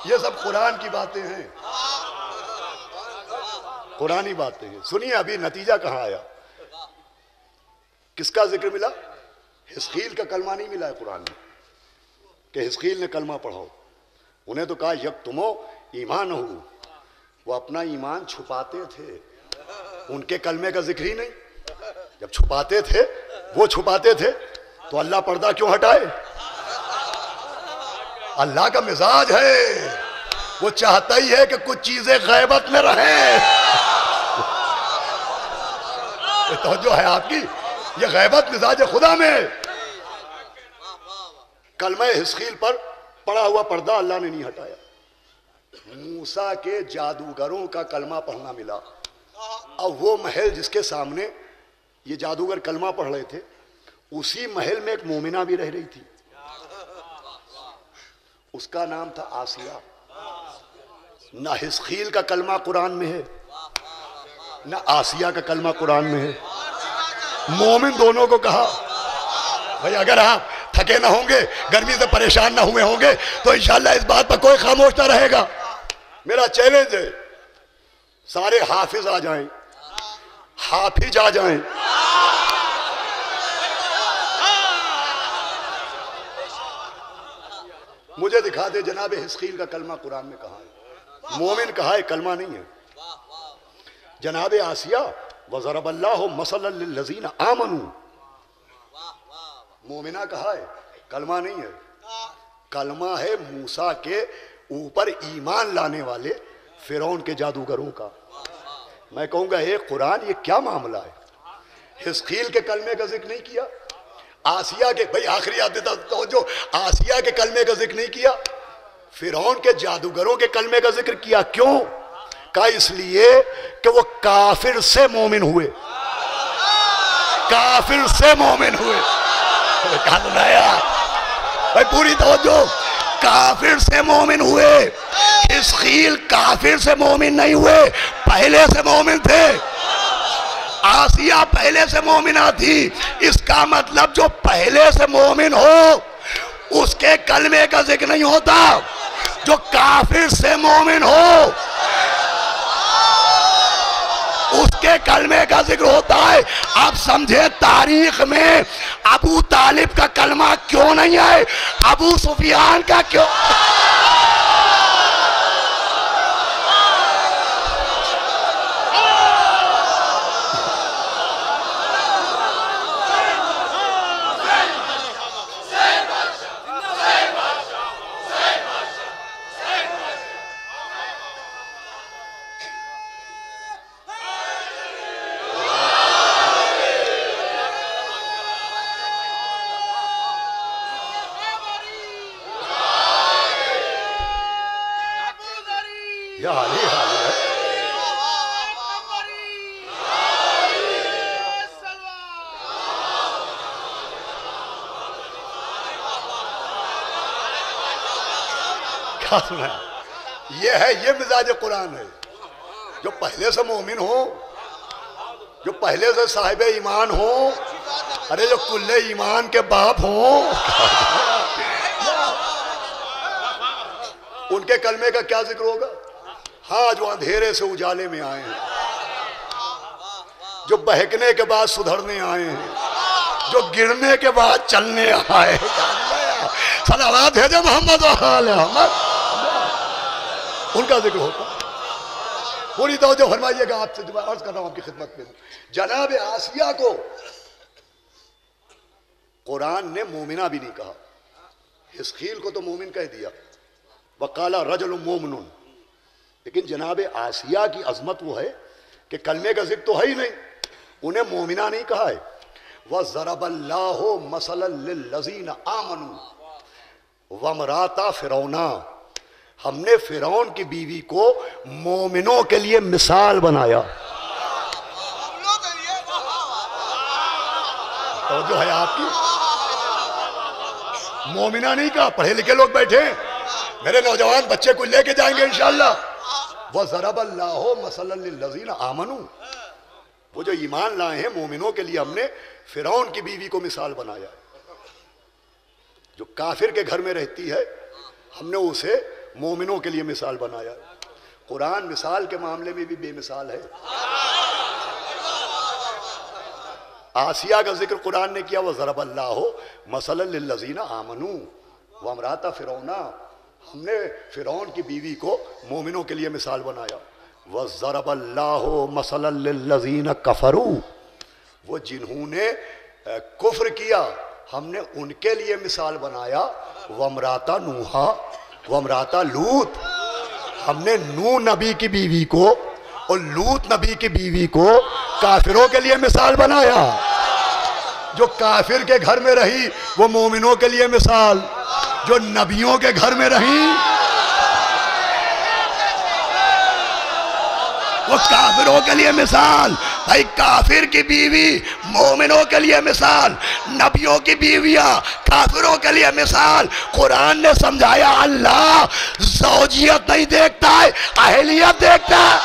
یہ سب قرآن کی باتیں ہیں، قرآنی باتیں ہیں۔ سنیے ابھی نتیجہ کہاں آیا، کس کا ذکر ملا؟ حزقیل کا کلمہ نہیں ملا ہے قرآن میں کہ حزقیل نے کلمہ پڑھاؤ۔ انہیں تو کہا یکتمو ایمان ہو، وہ اپنا ایمان چھپاتے تھے، ان کے کلمے کا ذکر ہی نہیں۔ جب چھپاتے تھے، وہ چھپاتے تھے تو اللہ پردہ کیوں ہٹائے؟ اللہ کا مزاج ہے، وہ چاہتا ہی ہے کہ کچھ چیزیں غیبت میں رہیں۔ یہ توجہ ہے آپ کی، یہ غیبت مزاج خدا میں۔ کلمہ حزقیل پر پڑا ہوا پردہ اللہ نے نہیں ہٹایا۔ موسیٰ کے جادوگروں کا کلمہ پڑھنا ملا، اب وہ محل جس کے سامنے یہ جادوگر کلمہ پڑھ رہے تھے، اسی محل میں ایک مومنہ بھی رہ رہی تھی، اس کا نام تھا آسیہ۔ نہ حزقیل کا کلمہ قرآن میں ہے، نہ آسیہ کا کلمہ قرآن میں ہے. مومن دونوں کو کہا. بھئی اگر آپ تھکے نہ ہوں گے, گرمی سے پریشان نہ ہوئے ہوں گے, تو انشاءاللہ اس بات پر کوئی خاموش نہ رہے گا. میرا چیلنج ہے, سارے حافظ آ جائیں, حافظ آ جائیں. مجھے دکھا دے جناب حزقیل کا کلمہ قرآن میں کہاں ہے. مومن کہا ہے, کلمہ نہیں ہے. جناب آسیہ وَضَرَبَ اللَّهُ مَثَلًا لِلَّذِينَ آمَنُوا, مومنہ کہا ہے, کلمہ نہیں ہے. کلمہ ہے موسیٰ کے اوپر ایمان لانے والے فرعون کے جادوگروں کا. میں کہوں گا اے قرآن, یہ کیا معاملہ ہے؟ حزقیل کے کلمے کا ذکر نہیں کیا, آسیہ کے, بھئی آخری یاد دیتا جو آسیہ کے کلمے کا ذکر نہیں کیا, فرعون کے جادوگروں کے کلمے کا ذکر کیا. کیوں کہا؟ اس لیے کہ وہ کافر سے مومن ہوئے, کافر سے مومن ہوئے. کہا سنایا بھئی, پوری توجہ, کافر سے مومن ہوئے. حزقیل کافر سے مومن نہیں ہوئے, پہلے سے مومن تھے. آسیہ پہلے سے مومنہ تھی. اس کا مطلب جو پہلے سے مومن ہو اس کے کلمے کا ذکر نہیں ہوتا, جو کافر سے مومن ہو اس کے کلمے کا ذکر ہوتا ہے. آپ سمجھے تاریخ میں ابو طالب کا کلمہ کیوں نہیں ہے, ابو سفیان کا کیوں؟ یہ مزاج قرآن ہے. جو پہلے سے مومن ہو, جو پہلے سے صاحب ایمان ہو, ارے جو کل ایمان کے باپ ہوں, ان کے کلمے کا کیا ذکر ہوگا؟ ہاں, جو اندھیرے سے اجالے میں آئے ہیں, جو بہکنے کے بعد سدھرنے آئے ہیں, جو گرنے کے بعد چلنے آئے ہیں. صلوات ہے جو محمد و آل محمد, ان کا ذکر ہوتا. پوری توجہ فرمائیے گا, آپ سے عرض کر رہا ہوں آپ کی خدمت میں. جناب آسیہ کو قرآن نے مومنہ بھی نہیں کہا. حزقیل کو تو مومن کہہ دیا, وقال رجل مومن. لیکن جناب آسیہ کی عظمت وہ ہے کہ کلمے کا ذکر تو ہے ہی نہیں, انہیں مومنہ نہیں کہا ہے. وَضَرَبَ اللَّهُ مَثَلًا لِلَّذِينَ آمَنُوا وَامْرَأَتَ فِرْعَوْنَ, ہم نے فرعون کی بیوی کو مومنوں کے لیے مثال بنایا. توجہ ہے آپ کی؟ مومنہ نہیں کہا. پڑھے لکھے لوگ بیٹھے ہیں, میرے نوجوان بچے کو لے کے جائیں گے انشاءاللہ. وَضَرَبَ اللَّهُ مَثَلًا لِلَّذِينَ آمَنُوا, وہ جو ایمان لائے ہیں مومنوں کے لیے ہم نے فرعون کی بیوی کو مثال بنایا. جو کافر کے گھر میں رہتی ہے ہم نے اسے مومنوں کے لیے مثال بنایا. قرآن مثال کے معاملے میں بھی بے مثال ہے. آسیہ کا ذکر قرآن نے کیا, وَضَرَبَ اللَّهُ مَثَلًا لِلَّذِينَ آمَنُوا وَامْرَأَتَ فِرْعَوْنَ, ہم نے فرعون کی بیوی کو مومنوں کے لیے مثال بنایا. وَضَرَبَ اللَّهُ مَثَلًا لِلَّذِينَ كَفَرُوا, وہ جنہوں نے کفر کیا ہم نے ان کے لیے مثال بنایا. وَامْرَأَتَ نُوحَ وَامْرَأَتَ لُوط, ہم نے نوح نبی کی بیوی کو اور لوط نبی کی بیوی کو کافروں کے لیے مثال بنایا. جو کافر کے گھر میں رہی وہ مومنوں کے لیے مثال, جو نبیوں کے گھر میں رہی وہ کافروں کے لیے مثال. بھائی کافر کی بیوی مومنوں کے لیے مثال, نبیوں کی بیویاں کافروں کے لیے مثال. قرآن نے سمجھایا اللہ زوجیت نہیں دیکھتا ہے, اہلیت دیکھتا ہے.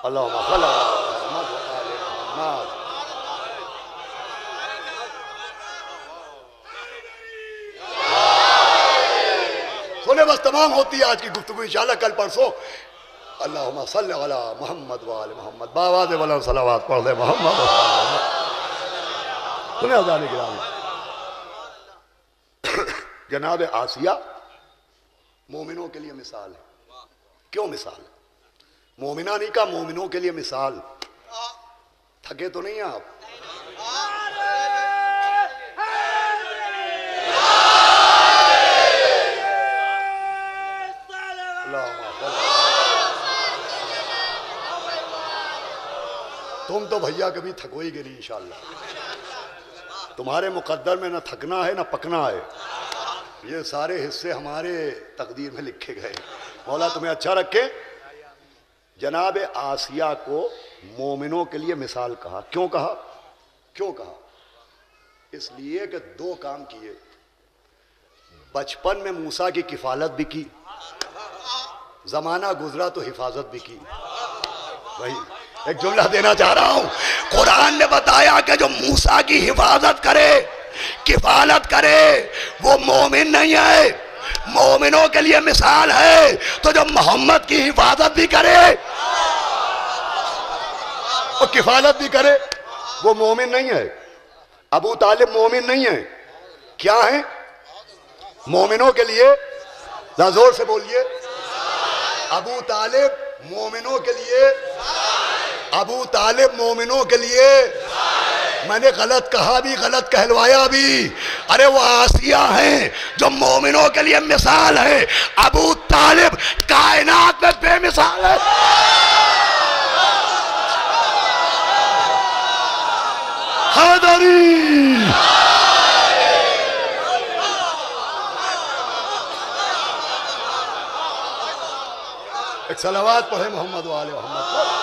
اللہم صل علی محمد و آل محمد. سنے بس تمام ہوتی ہے آج کی گفتگو انشاءاللہ کل پرسوں. اللہم صل علی محمد و آل محمد. باواز بلند صلوات پڑھ دے محمد و آل محمد. سنے حضرات گرامی، جناب آسیہ مومنوں کے لیے مثال ہے. کیوں مثال ہے؟ مومنہ نہیں کہا، مومنوں کے لیے مثال. تھکے تو نہیں ہیں آپ؟ تم تو بھیا کبھی تھکوئی گے نہیں انشاءاللہ. تمہارے مقدر میں نہ تھکنا ہے نہ پکنا ہے. یہ سارے حصے ہمارے تقدیر میں لکھے گئے. مولا تمہیں اچھا رکھے. جناب آسیہ کو مومنوں کے لیے مثال کہا. کیوں کہا؟ کیوں کہا؟ اس لیے کہ دو کام کیے. بچپن میں موسیٰ کی کفالت بھی کی، زمانہ گزرا تو حفاظت بھی کی. وہی ایک جملہ دینا چاہ رہا ہوں. قرآن نے بتایا کہ جو موسیٰ کی حفاظت کرے، کفالت کرے، وہ مومن نہیں ہے. مومنوں کے لیے مثال ہے. تو جو محمد کی حفاظت بھی کرے اور کفالت بھی کرے وہ مومن نہیں ہے. ابو طالب مومن نہیں ہے. کیا ہے؟ مومنوں کے لیے، ذرا زور سے بولیے. ابو طالب مومنوں کے لیے، ابو طالب مومنوں کے لیے. میں نے غلط کہا بھی، غلط کہلوایا بھی. ارے وہ آسیہ ہیں جو مومنوں کے لیے مثال ہے. ابو طالب کائنات میں بے مثال ہے. حیدری ایک صلوات پڑھے محمد و آل محمد.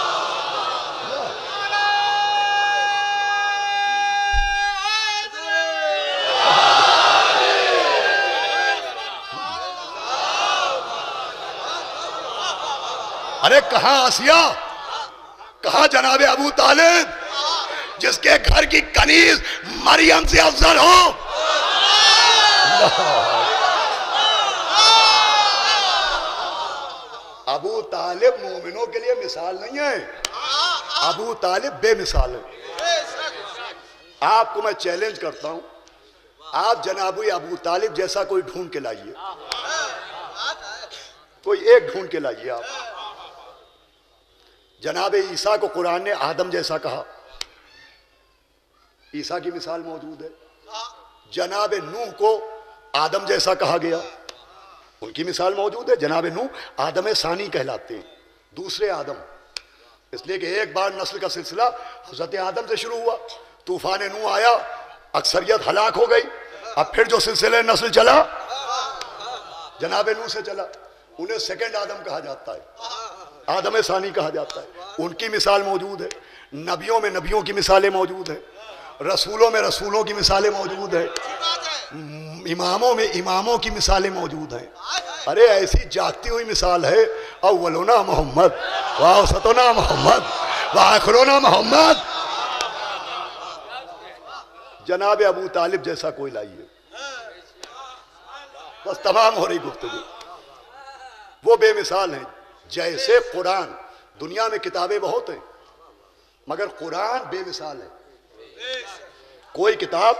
ارے کہاں آسیہ، کہاں جناب ابو طالب جس کے گھر کی کنیز مریم سے افضل ہو. ابو طالب مومنوں کے لیے مثال نہیں ہے. ابو طالب بے مثال ہے. آپ کو میں چیلنج کرتا ہوں، آپ جناب ابو طالب جیسا کوئی ڈھونڈ کے لائیے. کوئی ایک ڈھونڈ کے لائیے. آپ جناب عیسیٰ کو قرآن نے آدم جیسا کہا، عیسیٰ کی مثال موجود ہے. جناب نوح کو آدم جیسا کہا گیا، ان کی مثال موجود ہے. جناب نوح آدم ثانی کہلاتے ہیں، دوسرے آدم. اس لیے کہ ایک بار نسل کا سلسلہ حضرت آدم سے شروع ہوا، طوفان نوح آیا، اکثریت ہلاک ہو گئی. اب پھر جو سلسلہ نسل چلا جناب نوح سے چلا، انہیں سیکنڈ آدم کہا جاتا ہے، آدم ثانی کہا جاتا ہے. ان کی مثال موجود ہے. نبیوں میں نبیوں کی مثالیں موجود ہیں، رسولوں میں رسولوں کی مثالیں موجود ہیں، اماموں میں اماموں کی مثالیں موجود ہیں. ارے ایسی جاگتی ہوئی مثال ہے، اولنا محمد واوسطنا محمد وآخرنا محمد. جناب ابو طالب جیسا کوئی لائیے. بس تمام ہو رہی گفتگو. وہ بے مثال ہیں. جیسے قرآن، دنیا میں کتابیں بہت ہیں مگر قرآن بے مثال ہے. کوئی کتاب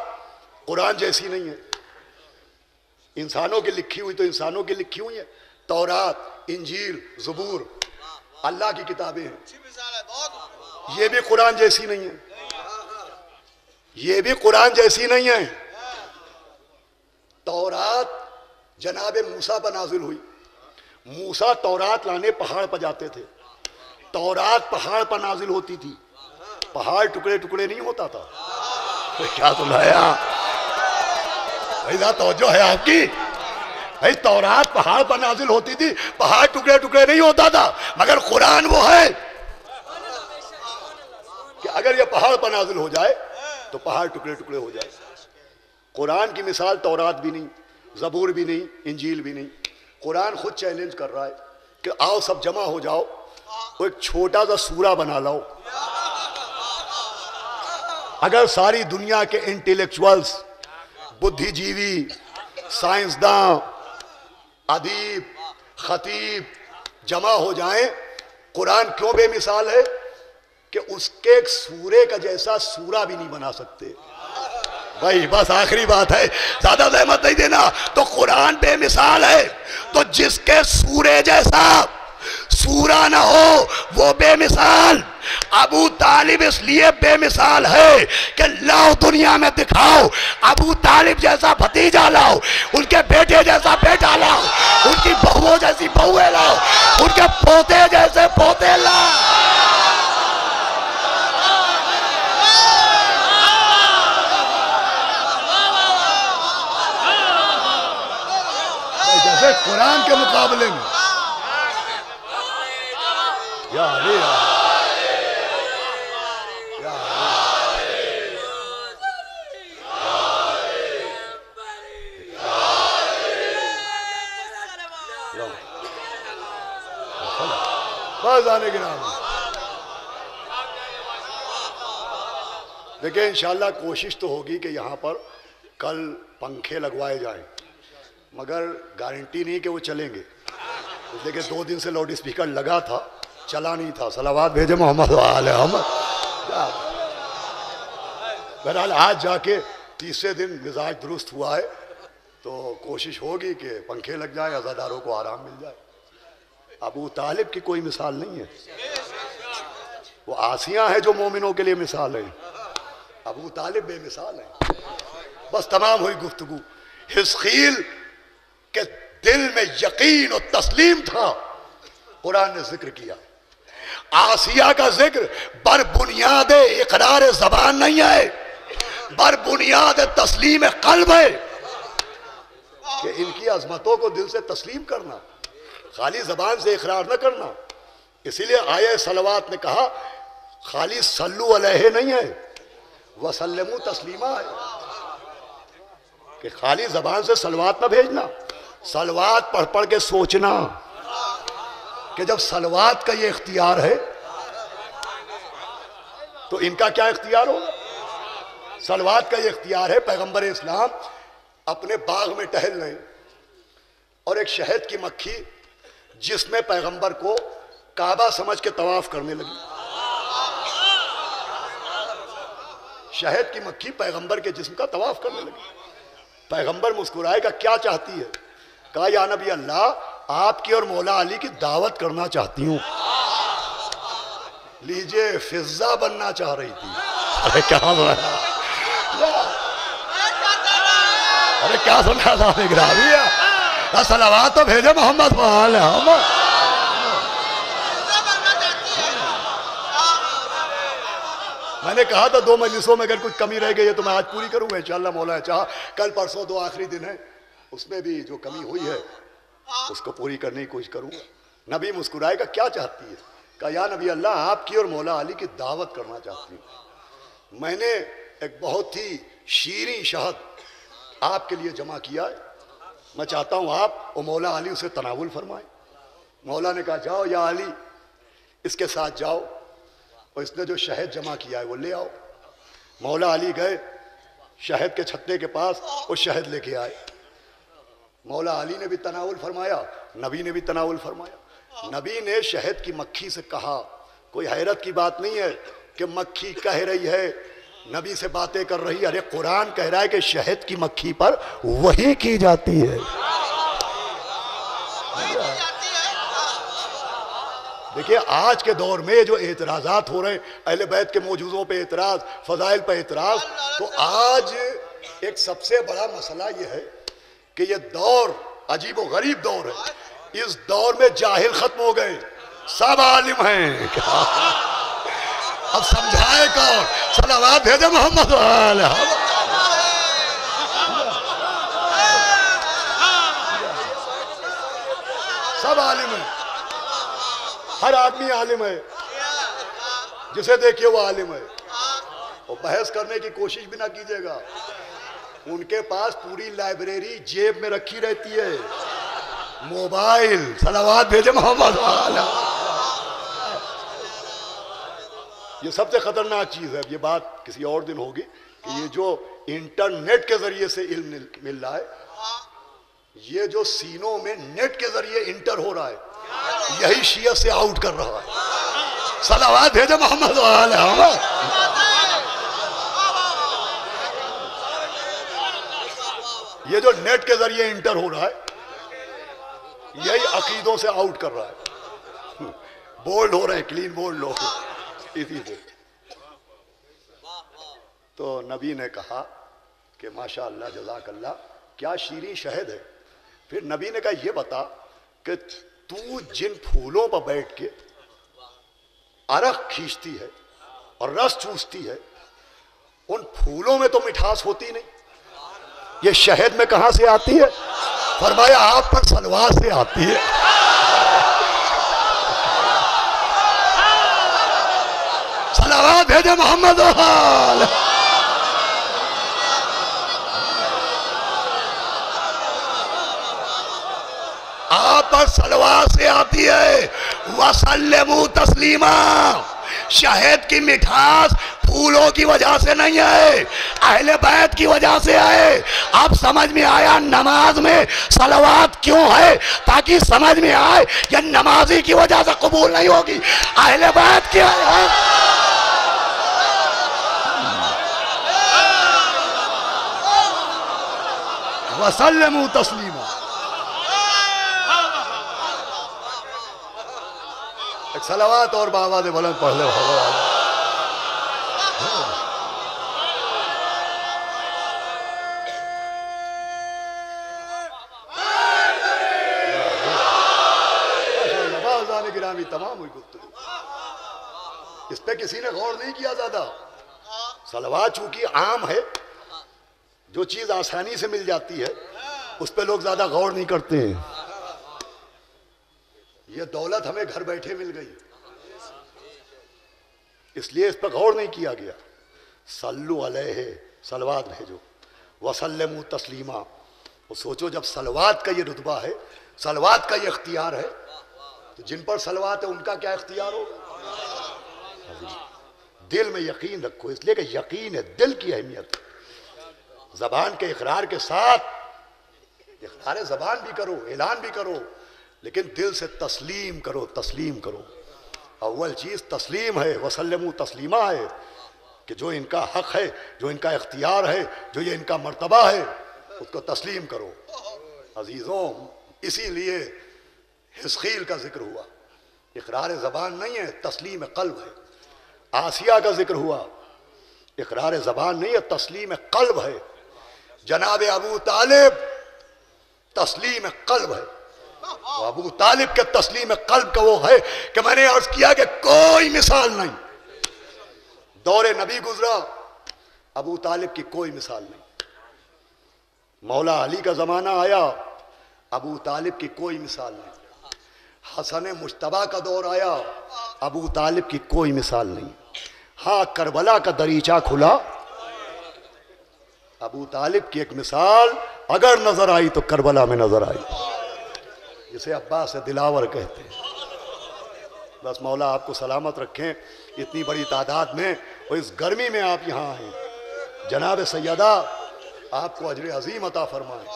قرآن جیسی نہیں ہے. انسانوں کی لکھی ہوئی تو انسانوں کی لکھی ہوئی ہے. تورات، انجیل، زبور اللہ کی کتابیں ہیں. یہ بھی قرآن جیسی نہیں ہے. یہ بھی قرآن جیسی نہیں ہے. تورات جناب موسیٰ پر نازل ہوئی. موسیٰ تورات لانے پہاڑ پر جاتے تھے. تورات پہاڑ پر نازل ہوتی تھی. پہاڑ ٹکڑے ٹکڑے نہیں ہوتا تھا. کیا تو لایا ایسا توجہ ہے آپ کی. بھائی تورات پہاڑ پر نازل ہوتی تھی، پہاڑ ٹکڑے ٹکڑے نہیں ہوتا تھا. مگر قرآن وہ ہے کہ اگر یہ پہاڑ پر نازل ہو جائے تو پہاڑ ٹکڑے ٹکڑے ہو جائے. قرآن کی مثال تورات بھی نہیں، زبور بھی نہیں، انجیل بھی نہیں. قرآن خود چیلنج کر رہا ہے کہ آؤ سب جمع ہو جاؤ، وہ ایک چھوٹا سا سورہ بنا لاؤ. اگر ساری دنیا کے انٹیلیکچوئلز، بدھی جیوی، سائنسداں، ادیب، خطیب جمع ہو جائیں، قرآن کیوں بے مثال ہے کہ اس کے ایک سورے کا جیسا سورہ بھی نہیں بنا سکتے. بھائی بس آخری بات ہے، زیادہ زحمت نہیں دینا. تو قرآن بے مثال ہے، تو جس کے سورے جیسا سورہ نہ ہو وہ بے مثال. ابو طالب اس لیے بے مثال ہے کہ لاؤ دنیا میں دکھاؤ، ابو طالب جیسا بھتیجا لاؤ، ان کے بیٹے جیسا بیٹا لاؤ، ان کی بہووں جیسی بہویں لاؤ، ان کے پوتے جیسے پوتے لاؤ. جیسے قرآن کے مقابلے میں یا علی بس آنے کے نام. دیکھیں انشاءاللہ کوشش تو ہوگی کہ یہاں پر کل پنکھے لگوائے جائیں، مگر گارنٹی نہیں کہ وہ چلیں گے. دیکھیں 2 دن سے لاؤڈ اسپیکر لگا تھا، چلا نہیں تھا. صلوات بھیجے محمد وآلہ محمد. بہرحال آج جا کے 3 دن مزاج درست ہوا ہے، تو کوشش ہوگی کہ پنکھے لگ جائیں، عزاداروں کو آرام مل جائے. ابو طالب کی کوئی مثال نہیں ہے، وہ آسیہ ہے جو مومنوں کے لیے مثال ہے. ابو طالب بے مثال ہے. بس تمام ہوئی گفتگو. حزقیل کے دل میں یقین و تسلیم تھا، قرآن نے ذکر کیا. آسیہ کا ذکر بر بنیاد اقرار زبان نہیں ہے، بر بنیاد تسلیم قلب ہے، کہ ان کی عظمتوں کو دل سے تسلیم کرنا، خالی زبان سے اقرار نہ کرنا. اسی لیے آیہ صلوات نے کہا خالی صلو علیہ نہیں ہے، وسلموا تسلیما ہے، کہ خالی زبان سے صلوات نہ بھیجنا، صلوات پڑھ پڑھ کے سوچنا کہ جب صلوات کا یہ اختیار ہے تو ان کا کیا اختیار ہوگا. صلوات کا یہ اختیار ہے. پیغمبر اسلام اپنے باغ میں ٹہل رہے اور ایک شہد کی مکھی جس میں پیغمبر کو کعبہ سمجھ کے طواف کرنے لگی. شہد کی مکھی پیغمبر کے جسم کا طواف کرنے لگی. پیغمبر مسکرائے گا کیا چاہتی ہے؟ کہا یا نبی اللہ آپ کی اور مولا علی کی دعوت کرنا چاہتی ہوں. لیجئے فضہ بننا چاہ رہی تھی. ارے کیا سنا، ارے کیا سنا تھا گرامی. صلوات تو بھیجے محمد وآلہ محمد. میں نے کہا تھا 2 مجلسوں میں اگر کچھ کمی رہ گئی ہے تو میں آج پوری کروں گا انشاءاللہ مولا چاہا. کل پرسوں 2 آخری دن ہیں، اس میں بھی جو کمی ہوئی ہے اس کو پوری کرنے کی کوشش کروں گا. نبی مسکرائے گا کیا چاہتی ہے؟ کہا یا نبی اللہ آپ کی اور مولا علی کی دعوت کرنا چاہتی ہوں. میں نے ایک بہت ہی شیریں شہد آپ کے لیے جمع کیا ہے، میں چاہتا ہوں آپ اور مولا علی اسے تناول فرمائیں. مولا نے کہا جاؤ یا علی اس کے ساتھ جاؤ اور اس نے جو شہد جمع کیا ہے وہ لے آؤ. مولا علی گئے شہد کے چھتے کے پاس اور شہد لے کے آئے. مولا علی نے بھی تناول فرمایا، نبی نے بھی تناول فرمایا. نبی نے شہد کی مکھی سے کہا، کوئی حیرت کی بات نہیں ہے کہ مکھی کہہ رہی ہے، نبی سے باتیں کر رہی ہے. ارے قرآن کہہ رہا ہے کہ شہد کی مکھی پر وحی کی جاتی ہے. دیکھیں آج کے دور میں جو اعتراضات ہو رہے ہیں، اہل بیت کے موجودوں پہ اعتراض، فضائل پہ اعتراض، تو آج ایک سب سے بڑا مسئلہ یہ ہے کہ یہ دور عجیب و غریب دور ہے. اس دور میں جاہل ختم ہو گئے، سب عالم ہیں. اب سمجھائے کون؟ صلوات بھیجے محمد وآلہ. سب عالم ہیں، ہر آدمی عالم ہے، جسے دیکھیے وہ عالم ہے. اور بحث کرنے کی کوشش بھی نہ کیجیے گا، ان کے پاس پوری لائبریری جیب میں رکھی رہتی ہے، موبائل. صلوات بھیجے محمد وآلہ. یہ سب سے خطرناک چیز ہے. یہ بات کسی اور دن ہوگی کہ یہ جو انٹرنیٹ کے ذریعے سے علم مل رہا ہے, یہ جو سینوں میں نیٹ کے ذریعے انٹر ہو رہا ہے, یہی شیعہ سے آؤٹ کر رہا ہے. صلوات بھیجے محمد و آل محمد. یہ جو نیٹ کے ذریعے انٹر ہو رہا ہے, یہی عقیدوں سے آؤٹ کر رہا ہے. بولڈ ہو رہے ہیں, کلین بولڈ لوگ اسی سے. تو نبی نے کہا کہ ماشاء اللہ جزاک اللہ, کیا شیریں شہد ہے. پھر نبی نے کہا یہ بتا کہ تو جن پھولوں پر بیٹھ کے عرق کھینچتی ہے اور رس چوستی ہے, ان پھولوں میں تو مٹھاس ہوتی نہیں, یہ شہد میں کہاں سے آتی ہے؟ فرمایا آپ پر صلوات سے آتی ہے. صلوات بھیجے محمد و آل. آپ پر صلوات سے آتی ہے. وَسَلِّمُوا تَسْلِيمًا. شہد کی مٹھاس پھولوں کی وجہ سے نہیں ہے, اہل بیت کی وجہ سے ہے. اب سمجھ میں آیا نماز میں صلوات کیوں ہے, تاکہ سمجھ میں آئے کہ نمازی کی وجہ سے قبول نہیں ہوگی, اہل بیت کی ہے. وَسَلِّمُوا تَسْلِيمًا. ایک صلوات اور بآواز بلند پڑھ لے. باذان گرامی تمام ہوئی گفتگو, اس پہ کسی نے غور نہیں کیا زیادہ. صلوات چونکہ عام ہے, جو چیز آسانی سے مل جاتی ہے اس پہ لوگ زیادہ غور نہیں کرتے ہیں. یہ دولت ہمیں گھر بیٹھے مل گئی, اس لیے اس پہ غور نہیں کیا گیا. صلو علیہ, صلوات بھیجو. وسلموا تسلیما. وہ سوچو جب صلوات کا یہ رتبہ ہے, صلوات کا یہ اختیار ہے, تو جن پر صلوات ہے ان کا کیا اختیار ہوگا؟ دل میں یقین رکھو, اس لیے کہ یقین ہے دل کی اہمیت. زبان کے اقرار کے ساتھ اقرار زبان بھی کرو, اعلان بھی کرو, لیکن دل سے تسلیم کرو. تسلیم کرو. اول چیز تسلیم ہے, وسلموا تسلیما ہے, کہ جو ان کا حق ہے, جو ان کا اختیار ہے, جو یہ ان کا مرتبہ ہے, اس کو تسلیم کرو. عزیزوں, اسی لیے حزقیل کا ذکر ہوا. اقرار زبان نہیں ہے, تسلیم قلب ہے. آسیہ کا ذکر ہوا, اقرار زبان نہیں ہے, تسلیم قلب ہے. جناب ابو طالب تسلیم قلب ہے. ابو طالب کے تسلیم قلب کا وہ ہے کہ میں نے عرض کیا کہ کوئی مثال نہیں. دور نبی گزرا, ابو طالب کی کوئی مثال نہیں. مولا علی کا زمانہ آیا, ابو طالب کی کوئی مثال نہیں. حسن مجتبیٰ کا دور آیا, ابو طالب کی کوئی مثال نہیں. ہاں, کربلا کا دریچہ کھلا, ابو طالب کی ایک مثال اگر نظر آئی تو کربلا میں نظر آئی, جسے عباس دلاور کہتے ہیں. بس مولا آپ کو سلامت رکھیں اتنی بڑی تعداد میں, اور اس گرمی میں آپ یہاں ہیں. جناب سیدہ آپ کو اجر عظیم عطا فرمائیں.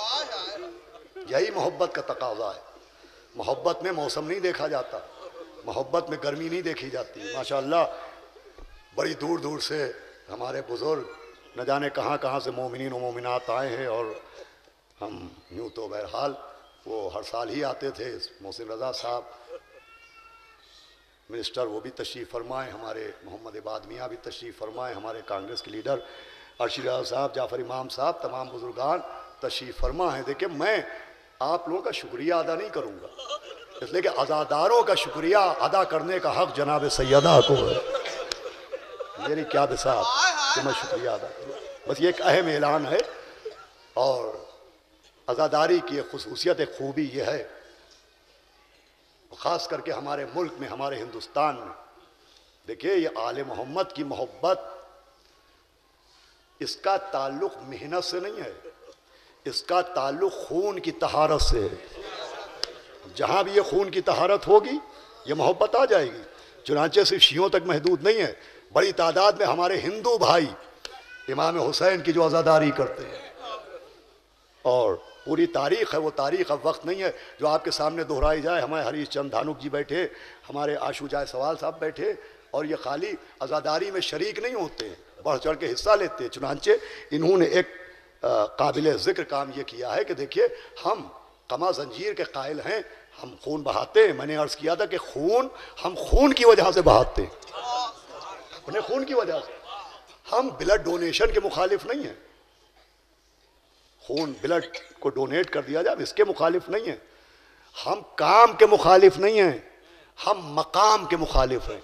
یہی محبت کا تقاضا ہے. محبت میں موسم نہیں دیکھا جاتا, محبت میں گرمی نہیں دیکھی جاتی. ماشاءاللہ بڑی دور دور سے ہمارے بزرگ نہ جانے کہاں کہاں سے مومنین و مومنات آئے ہیں, اور ہم یوں تو بہرحال وہ ہر سال ہی آتے تھے. محسن رضا صاحب منسٹر وہ بھی تشریف فرمائے, ہمارے محمد عباد میاں بھی تشریف فرمائے, ہمارے کانگریس کے لیڈر ارشد رضا صاحب, جعفر امام صاحب, تمام بزرگان تشریف فرما ہیں. دیکھیں میں آپ لوگوں کا شکریہ ادا نہیں کروں گا, اس لیے کہ عزاداروں کا شکریہ ادا کرنے کا حق جناب سیدہ کو ہے. میری کیا بساط کہ میں شکریہ ادا کروں. بس یہ ایک اہم اعلان ہے. اور عزاداری کی ایک خصوصیت, ایک خوبی یہ ہے, خاص کر کے ہمارے ملک میں, ہمارے ہندوستان میں, دیکھیے یہ آل محمد کی محبت, اس کا تعلق محنت سے نہیں ہے, اس کا تعلق خون کی طہارت سے ہے. جہاں بھی یہ خون کی طہارت ہوگی یہ محبت آ جائے گی. چنانچہ صرف شیعوں تک محدود نہیں ہے, بڑی تعداد میں ہمارے ہندو بھائی امام حسین کی جو عزاداری کرتے ہیں، اور پوری تاریخ ہے، وہ تاریخ اب وقت نہیں ہے جو آپ کے سامنے دہرائی جائے۔ ہمارے ہریش چند دھانک جی بیٹھے، ہمارے آشو جائے سوال صاحب بیٹھے، اور یہ خالی عزاداری میں شریک نہیں ہوتے ہیں، بڑھ چڑھ کے حصہ لیتے ہیں۔ چنانچہ انہوں نے ایک قابل ذکر کام یہ کیا ہے کہ دیکھیے ہم قمع زنجیر کے قائل ہیں، ہم خون بہاتے ہیں۔ میں نے عرض کیا تھا کہ خون ہم خون کی وجہ سے بہاتے ہیں، انہیں خون کی وجہ سے۔ ہم بلڈ ڈونیشن کے مخالف نہیں ہیں، خون بلڈ کو ڈونیٹ کر دیا جائے اس کے مخالف نہیں ہیں۔ ہم کام کے مخالف نہیں ہیں، ہم مقام کے مخالف ہیں۔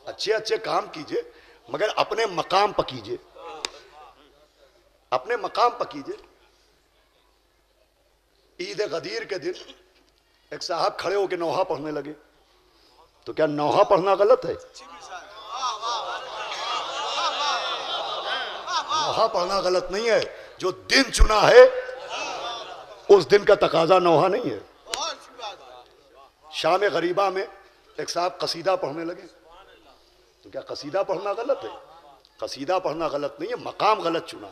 اچھے اچھے کام کیجئے مگر اپنے مقام پر کیجئے، اپنے مقام پر کیجئے۔ عید غدیر کے دن ایک صاحب کھڑے ہو کے نوحہ پڑھنے لگے، تو کیا نوحہ پڑھنا غلط ہے؟ نوحہ پڑھنا غلط نہیں ہے، جو دن چنا ہے اس دن کا تقاضا نوحہ نہیں ہے۔ شام غریبہ میں ایک صاحب قصیدہ پڑھنے لگے، تو کیا قصیدہ پڑھنا غلط ہے؟ قصیدہ پڑھنا غلط نہیں ہے، مقام غلط چنا۔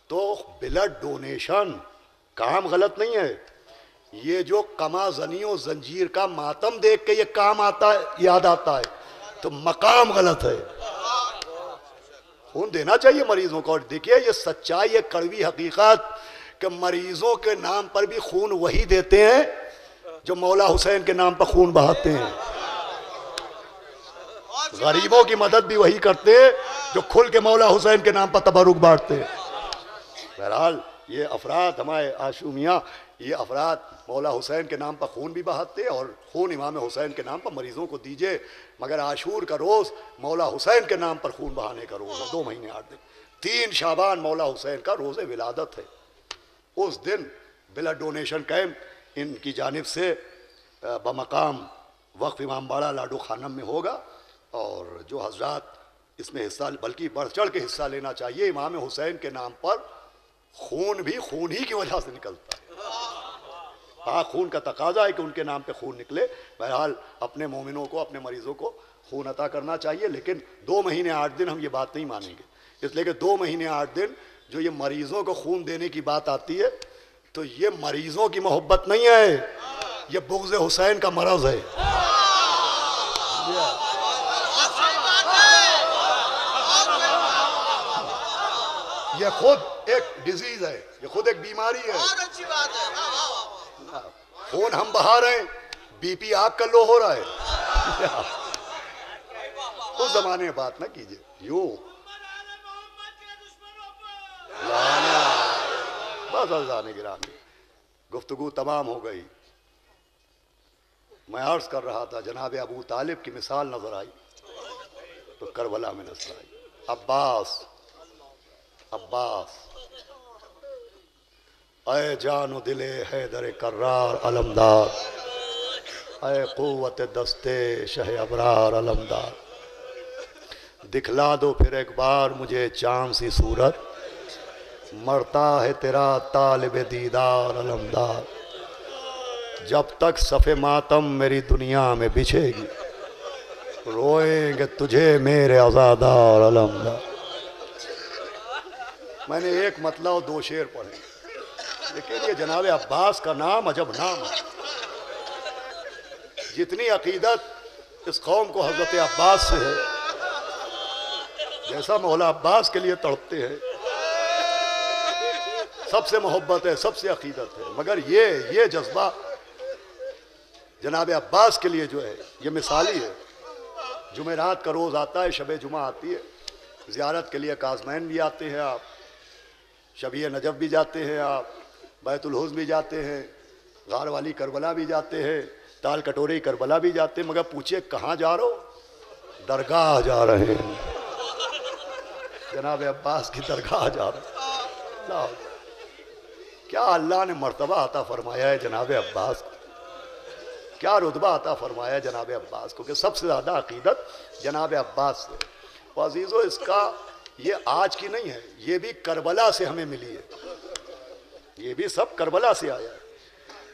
تو بلڈ ڈونیشن کام غلط نہیں ہے، یہ جو قمع زنی و زنجیر کا ماتم دیکھ کے یہ کام آتا ہے، یاد آتا ہے، تو مقام غلط ہے۔ خون دینا چاہیے مریضوں کو، اور دیکھیے یہ سچائی، یہ کڑوی حقیقت کہ مریضوں کے نام پر بھی خون وہی دیتے ہیں جو مولا حسین کے نام پر خون بہاتے ہیں، غریبوں کی مدد بھی وہی کرتے ہیں جو کھل کے مولا حسین کے نام پر تبرک بانٹتے ہیں۔ بہرحال یہ افراد ہمارے آشو میاں، یہ افراد مولا حسین کے نام پر خون بھی بہاتے ہیں، اور خون امام حسین کے نام پر مریضوں کو دیجئے، مگر عاشور کا روز مولا حسین کے نام پر خون بہانے کا روز ہے، 2 مہینے 8 دن۔ 3 شعبان مولا حسین کا روز ولادت ہے، اس دن بلڈ ڈونیشن کیمپ ان کی جانب سے بمقام وقف امام باڑہ لاڈو خانم میں ہوگا، اور جو حضرات اس میں حصہ بلکہ بڑھ چڑھ کے حصہ لینا چاہیے۔ امام حسین کے نام پر خون بھی خون ہی کی وجہ سے نکلتا ہے، ہاں خون کا تقاضا ہے کہ ان کے نام پہ خون نکلے۔ بہرحال اپنے مومنوں کو، اپنے مریضوں کو خون عطا کرنا چاہیے، لیکن 2 مہینے 8 دن ہم یہ بات نہیں مانیں گے، اس لیے کہ 2 مہینے 8 دن جو یہ مریضوں کو خون دینے کی بات آتی ہے تو یہ مریضوں کی محبت نہیں ہے، یہ بغض حسین کا مرض ہے۔ یہ خود ایک ڈیزیز ہے، یہ خود ایک بیماری ہے۔ خون ہم بہا رہے ہیں، بی پی آپ کا لو ہو رہا ہے، اس زمانے میں بات نہ کیجئے یوں۔ بس عزیزان گرامی، گفتگو تمام ہو گئی۔ میں عرض کر رہا تھا جناب ابو طالب کی مثال نظر آئی تو کربلا میں نظر آئی۔ عباس اے جان و دل حیدر کرار علمدار، اے قوت دستے شہ ابرار علمدار، دکھلا دو پھر ایک بار مجھے چاند سی صورت، مرتا ہے تیرا طالب دیدار علمدار، جب تک صف ماتم میری دنیا میں بچھے گی، روئیں گے تجھے میرے عزادار علمدار۔ میں نے ایک مطلع اور 2 شعر پڑھے، لیکن یہ جناب عباس کا نام عجب نام ہے۔ جتنی عقیدت اس قوم کو حضرت عباس سے ہے، جیسا مولا عباس کے لیے تڑپتے ہیں، سب سے محبت ہے، سب سے عقیدت ہے، مگر یہ جذبہ جناب عباس کے لیے جو ہے یہ مثالی ہے۔ جمعرات کا روز آتا ہے، شب جمعہ آتی ہے، زیارت کے لیے کاظمین بھی آتے ہیں آپ، شبیہ نجف بھی جاتے ہیں آپ، بیت الحزن بھی جاتے ہیں، غار والی کربلا بھی جاتے ہیں، تال کٹوری کربلا بھی جاتے ہیں، مگر پوچھئے کہاں جا رہے ہو؟ درگاہ جا رہے ہیں، جناب عباس کی درگاہ جا رہے ہیں۔ کیا اللہ نے مرتبہ عطا فرمایا ہے جناب عباس کو، کیا رتبہ عطا فرمایا ہے جناب عباس کو، کہ سب سے زیادہ عقیدت جناب عباس سے۔ اور عزیزو اس کا یہ آج کی نہیں ہے، یہ بھی کربلا سے ہمیں ملی ہے، یہ بھی سب کربلا سے آیا ہے۔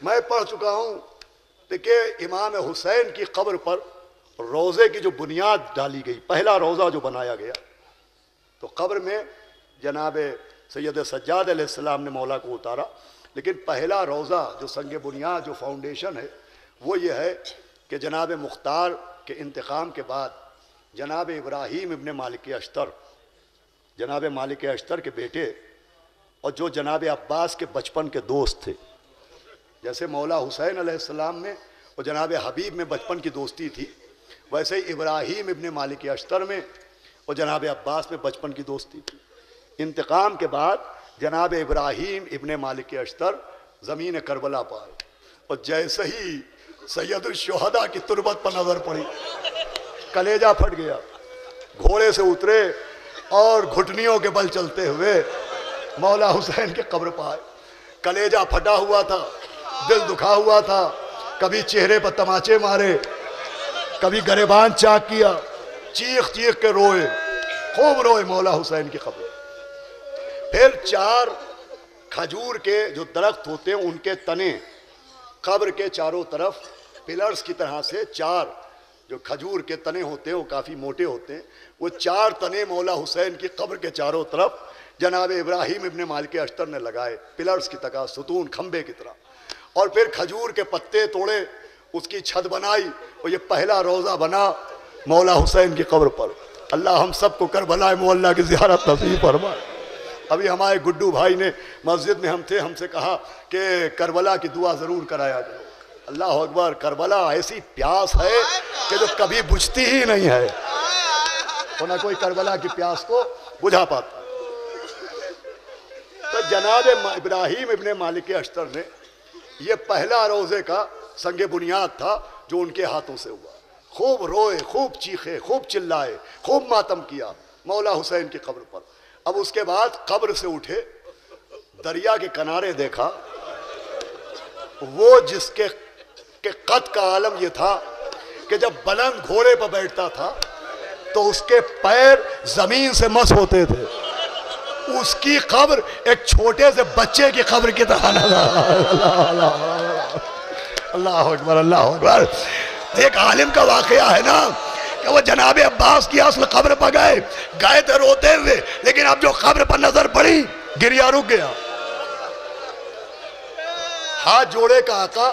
میں پڑھ چکا ہوں کہ امام حسین کی قبر پر روزے کی جو بنیاد ڈالی گئی، پہلا روزہ جو بنایا گیا، تو قبر میں جناب سید سجاد علیہ السلام نے مولا کو اتارا، لیکن پہلا روزہ جو سنگ بنیاد، جو فاؤنڈیشن ہے، وہ یہ ہے کہ جناب مختار کے انتقام کے بعد جناب ابراہیم ابن مالک اشتر، جناب مالک اشتر کے بیٹے، اور جو جناب عباس کے بچپن کے دوست تھے، جیسے مولا حسین علیہ السلام میں اور جناب حبیب میں بچپن کی دوستی تھی، ویسے ہی ابراہیم ابن مالک اشتر میں اور جناب عباس میں بچپن کی دوستی تھی۔ انتقام کے بعد جناب ابراہیم ابن مالک اشتر زمین کربلا پائے، اور جیسے ہی سید الشہداء کی تربت پر نظر پڑی، کلیجہ پھٹ گیا، گھوڑے سے اترے اور گھٹنیوں کے بل چلتے ہوئے مولا حسین کے قبر پائے۔ کلیجہ پھٹا ہوا تھا، دل دکھا ہوا تھا، کبھی چہرے پر تماچے مارے، کبھی گریبان چاک کیا، چیخ چیخ کے روئے، خوب روئے مولا حسین کی قبر۔ پھر 4 کھجور کے جو درخت ہوتے ہیں ان کے تنے قبر کے چاروں طرف پلرز کی طرح سے 4 جو کھجور کے تنے ہوتے ہیں وہ کافی موٹے ہوتے ہیں، وہ 4 تنے مولا حسین کی قبر کے چاروں طرف جناب ابراہیم ابن مالک اشتر نے لگائے، پلرز کی طرح، ستون کھمبے کی طرح، اور پھر کھجور کے پتے توڑے، اس کی چھت بنائی، اور یہ پہلا روزہ بنا مولا حسین کی قبر پر۔ اللہ ہم سب کو کربلا معلیٰ کی زیارت نصیب فرمائے۔ ابھی ہمارے گڈو بھائی نے مسجد میں ہم تھے، ہم سے کہا کہ کربلا کی دعا ضرور کرایا کرو۔ اللہ اکبر، کربلا ایسی پیاس ہے کہ جو کبھی بجھتی ہی نہیں ہے، اور نہ کوئی کربلا کی پیاس کو بجھا پاتا۔ تو جناب ابراہیم ابن مالک اشتر نے یہ پہلا روزے کا سنگ بنیاد تھا جو ان کے ہاتھوں سے ہوا۔ خوب روئے، خوب چیخے، خوب چلائے، خوب ماتم کیا مولا حسین کی قبر پر۔ اب اس کے بعد قبر سے اٹھے، دریا کے کنارے دیکھا، وہ جس کے قد کا عالم یہ تھا کہ جب بلند گھوڑے پر بیٹھتا تھا تو اس کے پیر زمین سے مس ہوتے تھے، اس کی قبر ایک چھوٹے سے بچے کی قبر کی طرح اللہ اکبر، اللہ اکبر۔ ایک عالم کا واقعہ ہے نا کہ وہ جناب عباس کی اصل قبر پر گئے تھے روتے ہوئے، لیکن اب جو قبر پر نظر پڑی گریہ رک گیا۔ ہاتھ جوڑے کا آقا،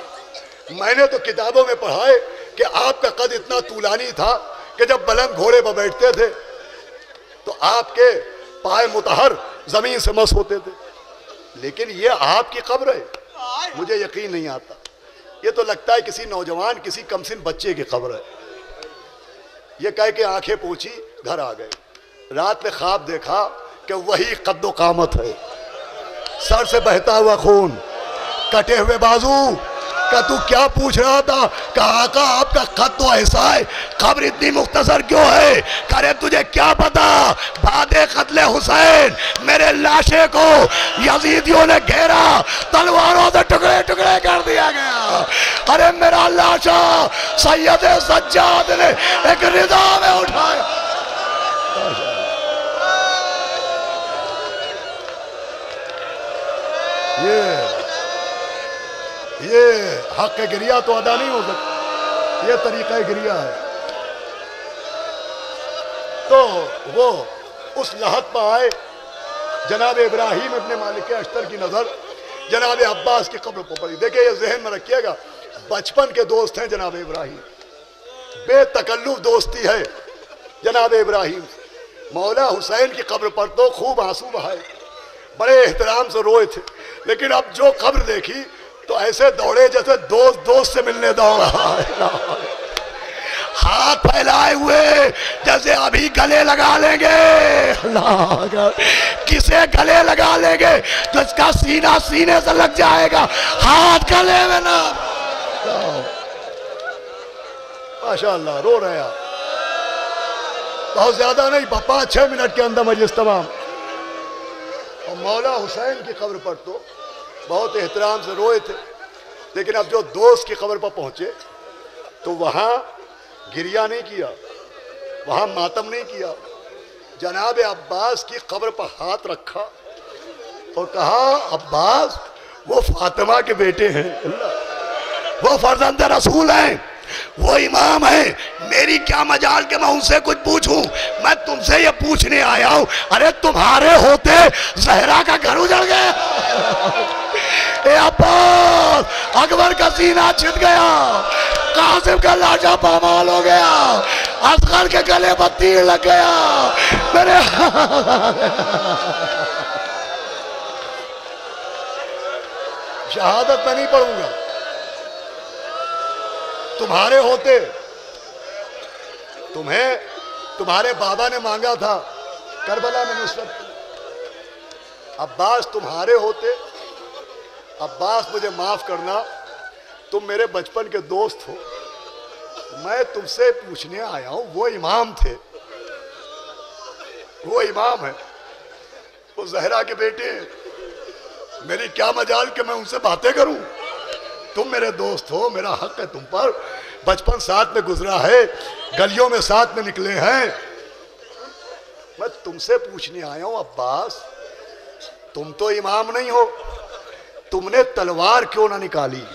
میں نے تو کتابوں میں پڑھا ہے کہ آپ کا قد اتنا طولانی تھا کہ جب بلند گھوڑے پر بیٹھتے تھے تو آپ کے پائے مطہر زمین سے مس ہوتے تھے، لیکن یہ آپ کی قبر ہے، مجھے یقین نہیں آتا۔ یہ تو لگتا ہے کسی نوجوان، کسی کمسن بچے کی قبر ہے۔ یہ کہہ کے آنکھیں پوچھی، گھر آ گئے۔ رات میں خواب دیکھا کہ وہی قد و قامت ہے، سر سے بہتا ہوا خون، کٹے ہوئے بازو۔ کہ تو کیا پوچھ رہا تھا؟ کہ آقا آپ کا قد تو ایسا ہے، قبر اتنی مختصر کیوں ہے؟ کرے تجھے کیا پتا، بعد قتل حسین میرے لاشے کو یزیدیوں نے گھیرا، تلواروں سے ٹکڑے ٹکڑے کر دیا گیا۔ ارے میرا لاشا سید سجاد نے ایک رضا میں اٹھایا۔ یہ حق گریہ تو ادا نہیں ہو سکتا، یہ طریقہ گریہ ہے۔ تو وہ اس لحظ پر آئے، جناب ابراہیم ابن مالک اشتر کی نظر جناب عباس کی قبر پر پڑی۔ دیکھیں یہ ذہن میں رکھیے گا، بچپن کے دوست ہیں جناب ابراہیم، بے تکلف دوستی ہے جناب ابراہیم۔ مولا حسین کی قبر پر تو خوب آنسو بہائے، بڑے احترام سے روئے تھے، لیکن اب جو قبر دیکھی تو ایسے دوڑے جیسے دوست سے ملنے دوڑ رہا ہے، ہاتھ پھیلائے ہوئے جیسے ابھی گلے لگا لیں گے۔ اللہ کسے گلے لگا لیں گے؟ جس کا سینہ سینے سے لگ جائے گا، ہاتھ گلے میں نہ۔ ماشاءاللہ رو رہے ہیں، بہت زیادہ نہیں، 5-6 منٹ کے اندر مجلس تمام۔ اور مولا حسین کی قبر پر تو بہت احترام سے روئے تھے، لیکن اب جو دوست کی قبر پر پہنچے تو وہاں گریہ نہیں کیا، وہاں ماتم نہیں کیا۔ جناب عباس کی قبر پر ہاتھ رکھا اور کہا عباس وہ فاطمہ کے بیٹے ہیں، وہ فرزند رسول ہیں، وہ امام ہے، میری کیا مجال کہ میں ان سے کچھ پوچھوں؟ میں تم سے یہ پوچھنے آیا ہوں، ارے تمہارے ہوتے زہرا کا گھر اجڑ گیا، اے عباس اکبر کا سینہ چھت گیا، قاسم کا لاشا پامال ہو گیا، اصغر کے گلے پر تیر لگ گیا، میرے شہادت میں نہیں پڑھوں گا، تمہارے ہوتے، تمہیں تمہارے بابا نے مانگا تھا کربلا میں نصرت، عباس تمہارے ہوتے، عباس مجھے معاف کرنا، تم میرے بچپن کے دوست ہو، میں تم سے پوچھنے آیا ہوں، وہ امام تھے، وہ امام ہے، وہ زہرا کے بیٹے ہیں، میری کیا مجال کہ میں ان سے باتیں کروں؟ تم میرے دوست ہو، میرا حق ہے تم پر، بچپن ساتھ میں گزرا ہے، گلیوں میں ساتھ میں نکلے ہیں، میں تم سے پوچھنے آیا ہوں عباس، تم تو امام نہیں ہو، تم نے تلوار کیوں نہ نکالی؟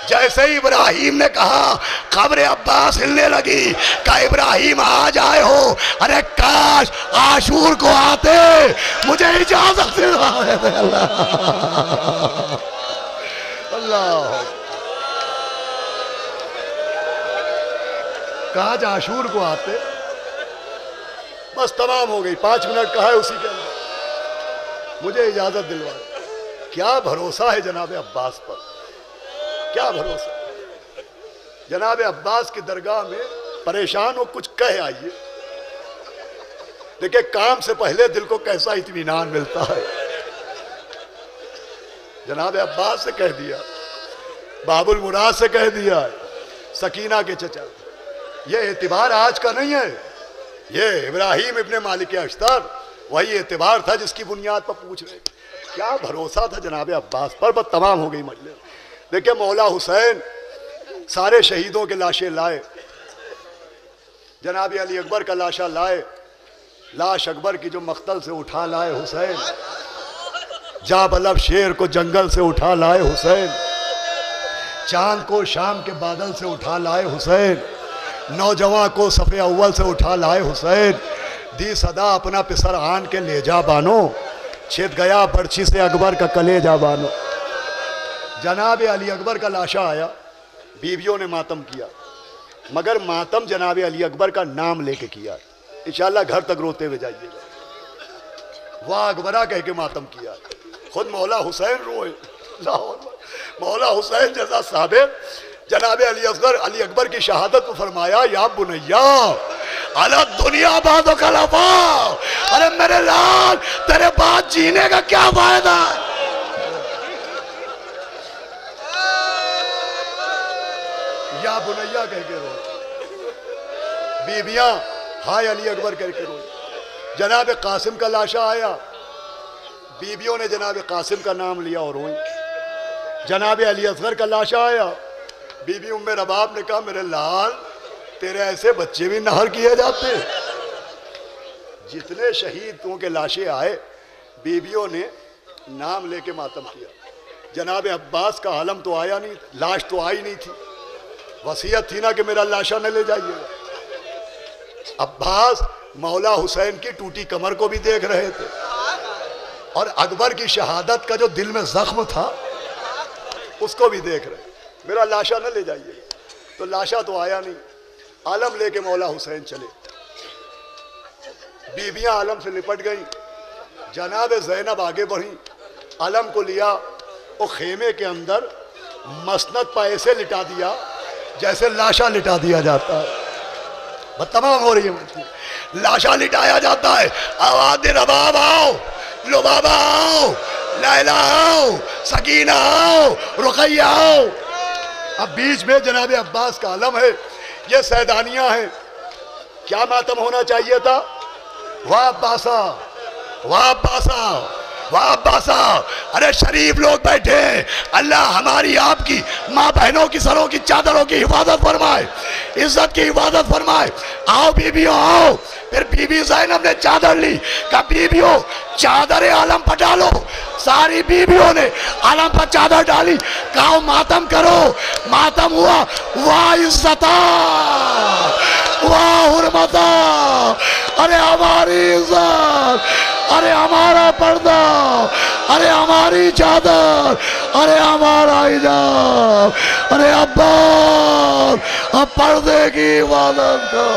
جیسے ابراہیم نے کہا قبر عباس ہلنے لگی، کہا ابراہیم آج آئے ہو، ارے کاش عاشور کو آتے، مجھے اجازت دے اللہ اللہ، کاش عاشور کو آتے، بس تمام ہو گئی، 5 منٹ کہا ہے اسی کے اندر، مجھے اجازت دلوا، کیا بھروسہ ہے جناب عباس پر، کیا بھروسہ؟ جناب عباس کی درگاہ میں پریشان ہو، کچھ کہہ آئیے، دیکھیں کام سے پہلے دل کو کیسا اطمینان ملتا ہے، جناب عباس سے کہہ دیا، باب المراد سے کہہ دیا، سکینہ کے چچا، یہ اعتبار آج کا نہیں ہے، یہ ابراہیم ابن مالک اشتر وہی اعتبار تھا جس کی بنیاد پر پوچھ رہے، کیا بھروسہ تھا جناب عباس پر، بس تمام ہو گئی مجلس۔ دیکھیں مولا حسین سارے شہیدوں کے لاشیں لائے، جناب علی اکبر کا لاشا لائے، لاش اکبر کی جو مقتل سے اٹھا لائے حسین، جا بلب شیر کو جنگل سے اٹھا لائے حسین، چاند کو شام کے بادل سے اٹھا لائے حسین، نوجوان کو صف اول سے اٹھا لائے حسین، دی صدا اپنا پسر آن کے لے جا بانو، چھت گیا برچھی سے اکبر کا کلیجہ بانو۔ جناب علی اکبر کا لاشا آیا، بیویوں نے ماتم کیا، مگر ماتم جناب علی اکبر کا نام لے کے کیا، انشاءاللہ گھر تک روتے ہوئے جائیے گا، واہ اکبرہ کہہ کے ماتم کیا، خود مولا حسین روئے، مولا حسین جیسا ثابت جناب علی اکبر کی شہادت کو فرمایا، یا بنیا علی دنیا بعد خلفا، ارے میرے لال تیرے بعد جینے کا کیا فائدہ ہے؟ یا بنیا کہہ کے روئے، بیویاں ہائے علی اکبر کہہ کے روئے، جناب قاسم کا لاشا آیا، بیویوں نے جناب قاسم کا نام لیا اور روئی، جناب علی اصغر کا لاشا آیا، بی بی ام رباب نے کہا میرے لال تیرے ایسے بچے بھی نہر کیے جاتے، جتنے شہیدوں کے لاشیں آئے بیویوں نے نام لے کے ماتم کیا، جناب عباس کا عالم تو آیا نہیں، لاش تو آئی نہیں تھی، وصیت تھی نا کہ میرا لاشا نہ لے جائیے گا، عباس مولا حسین کی ٹوٹی کمر کو بھی دیکھ رہے تھے، اور اکبر کی شہادت کا جو دل میں زخم تھا اس کو بھی دیکھ رہے، میرا لاشا نہ لے جائیے گا، تو لاشا تو آیا نہیں، عالم لے کے مولا حسین چلے، بیویاں عالم سے لپٹ گئیں، جناب زینب آگے بڑھیں، عالم کو لیا، وہ خیمے کے اندر مسند پہ ایسے لٹا دیا جیسے لاشا لٹا دیا جاتا ہے، بس تمام ہو رہی ہے، لاشا لٹایا جاتا ہے، آواز دے رباب آؤ، لبابا آؤ، لیلہ آؤ، سکینہ آؤ، رقیہ آؤ، اب بیچ میں جناب عباس کا علم ہے، یہ سیدانیاں ہیں، کیا ماتم ہونا چاہیے تھا؟ واہ عباسا، واہ عباسا، واہ عباسا، ارے شریف لوگ بیٹھے، اللہ ہماری آپ کی ماں بہنوں کی سروں کی چادروں کی حفاظت فرمائے، عزت کی حفاظت فرمائے، آؤ بیویوں آؤ، پھر بی بی زینب نے چادر لی، کہا بیویوں چادر عالم پٹا لو، ساری بیویوں نے علم پر چادر ڈالی، کہا ماتم کرو، ماتم ہوا، واہ عزتہ، واہ حرمتہ، ارے ہماری عزت، ارے ہمارا پردہ، ارے ہماری چادر، ارے ہمارا حجاب، ارے عباس اب پردے کی عبادت کا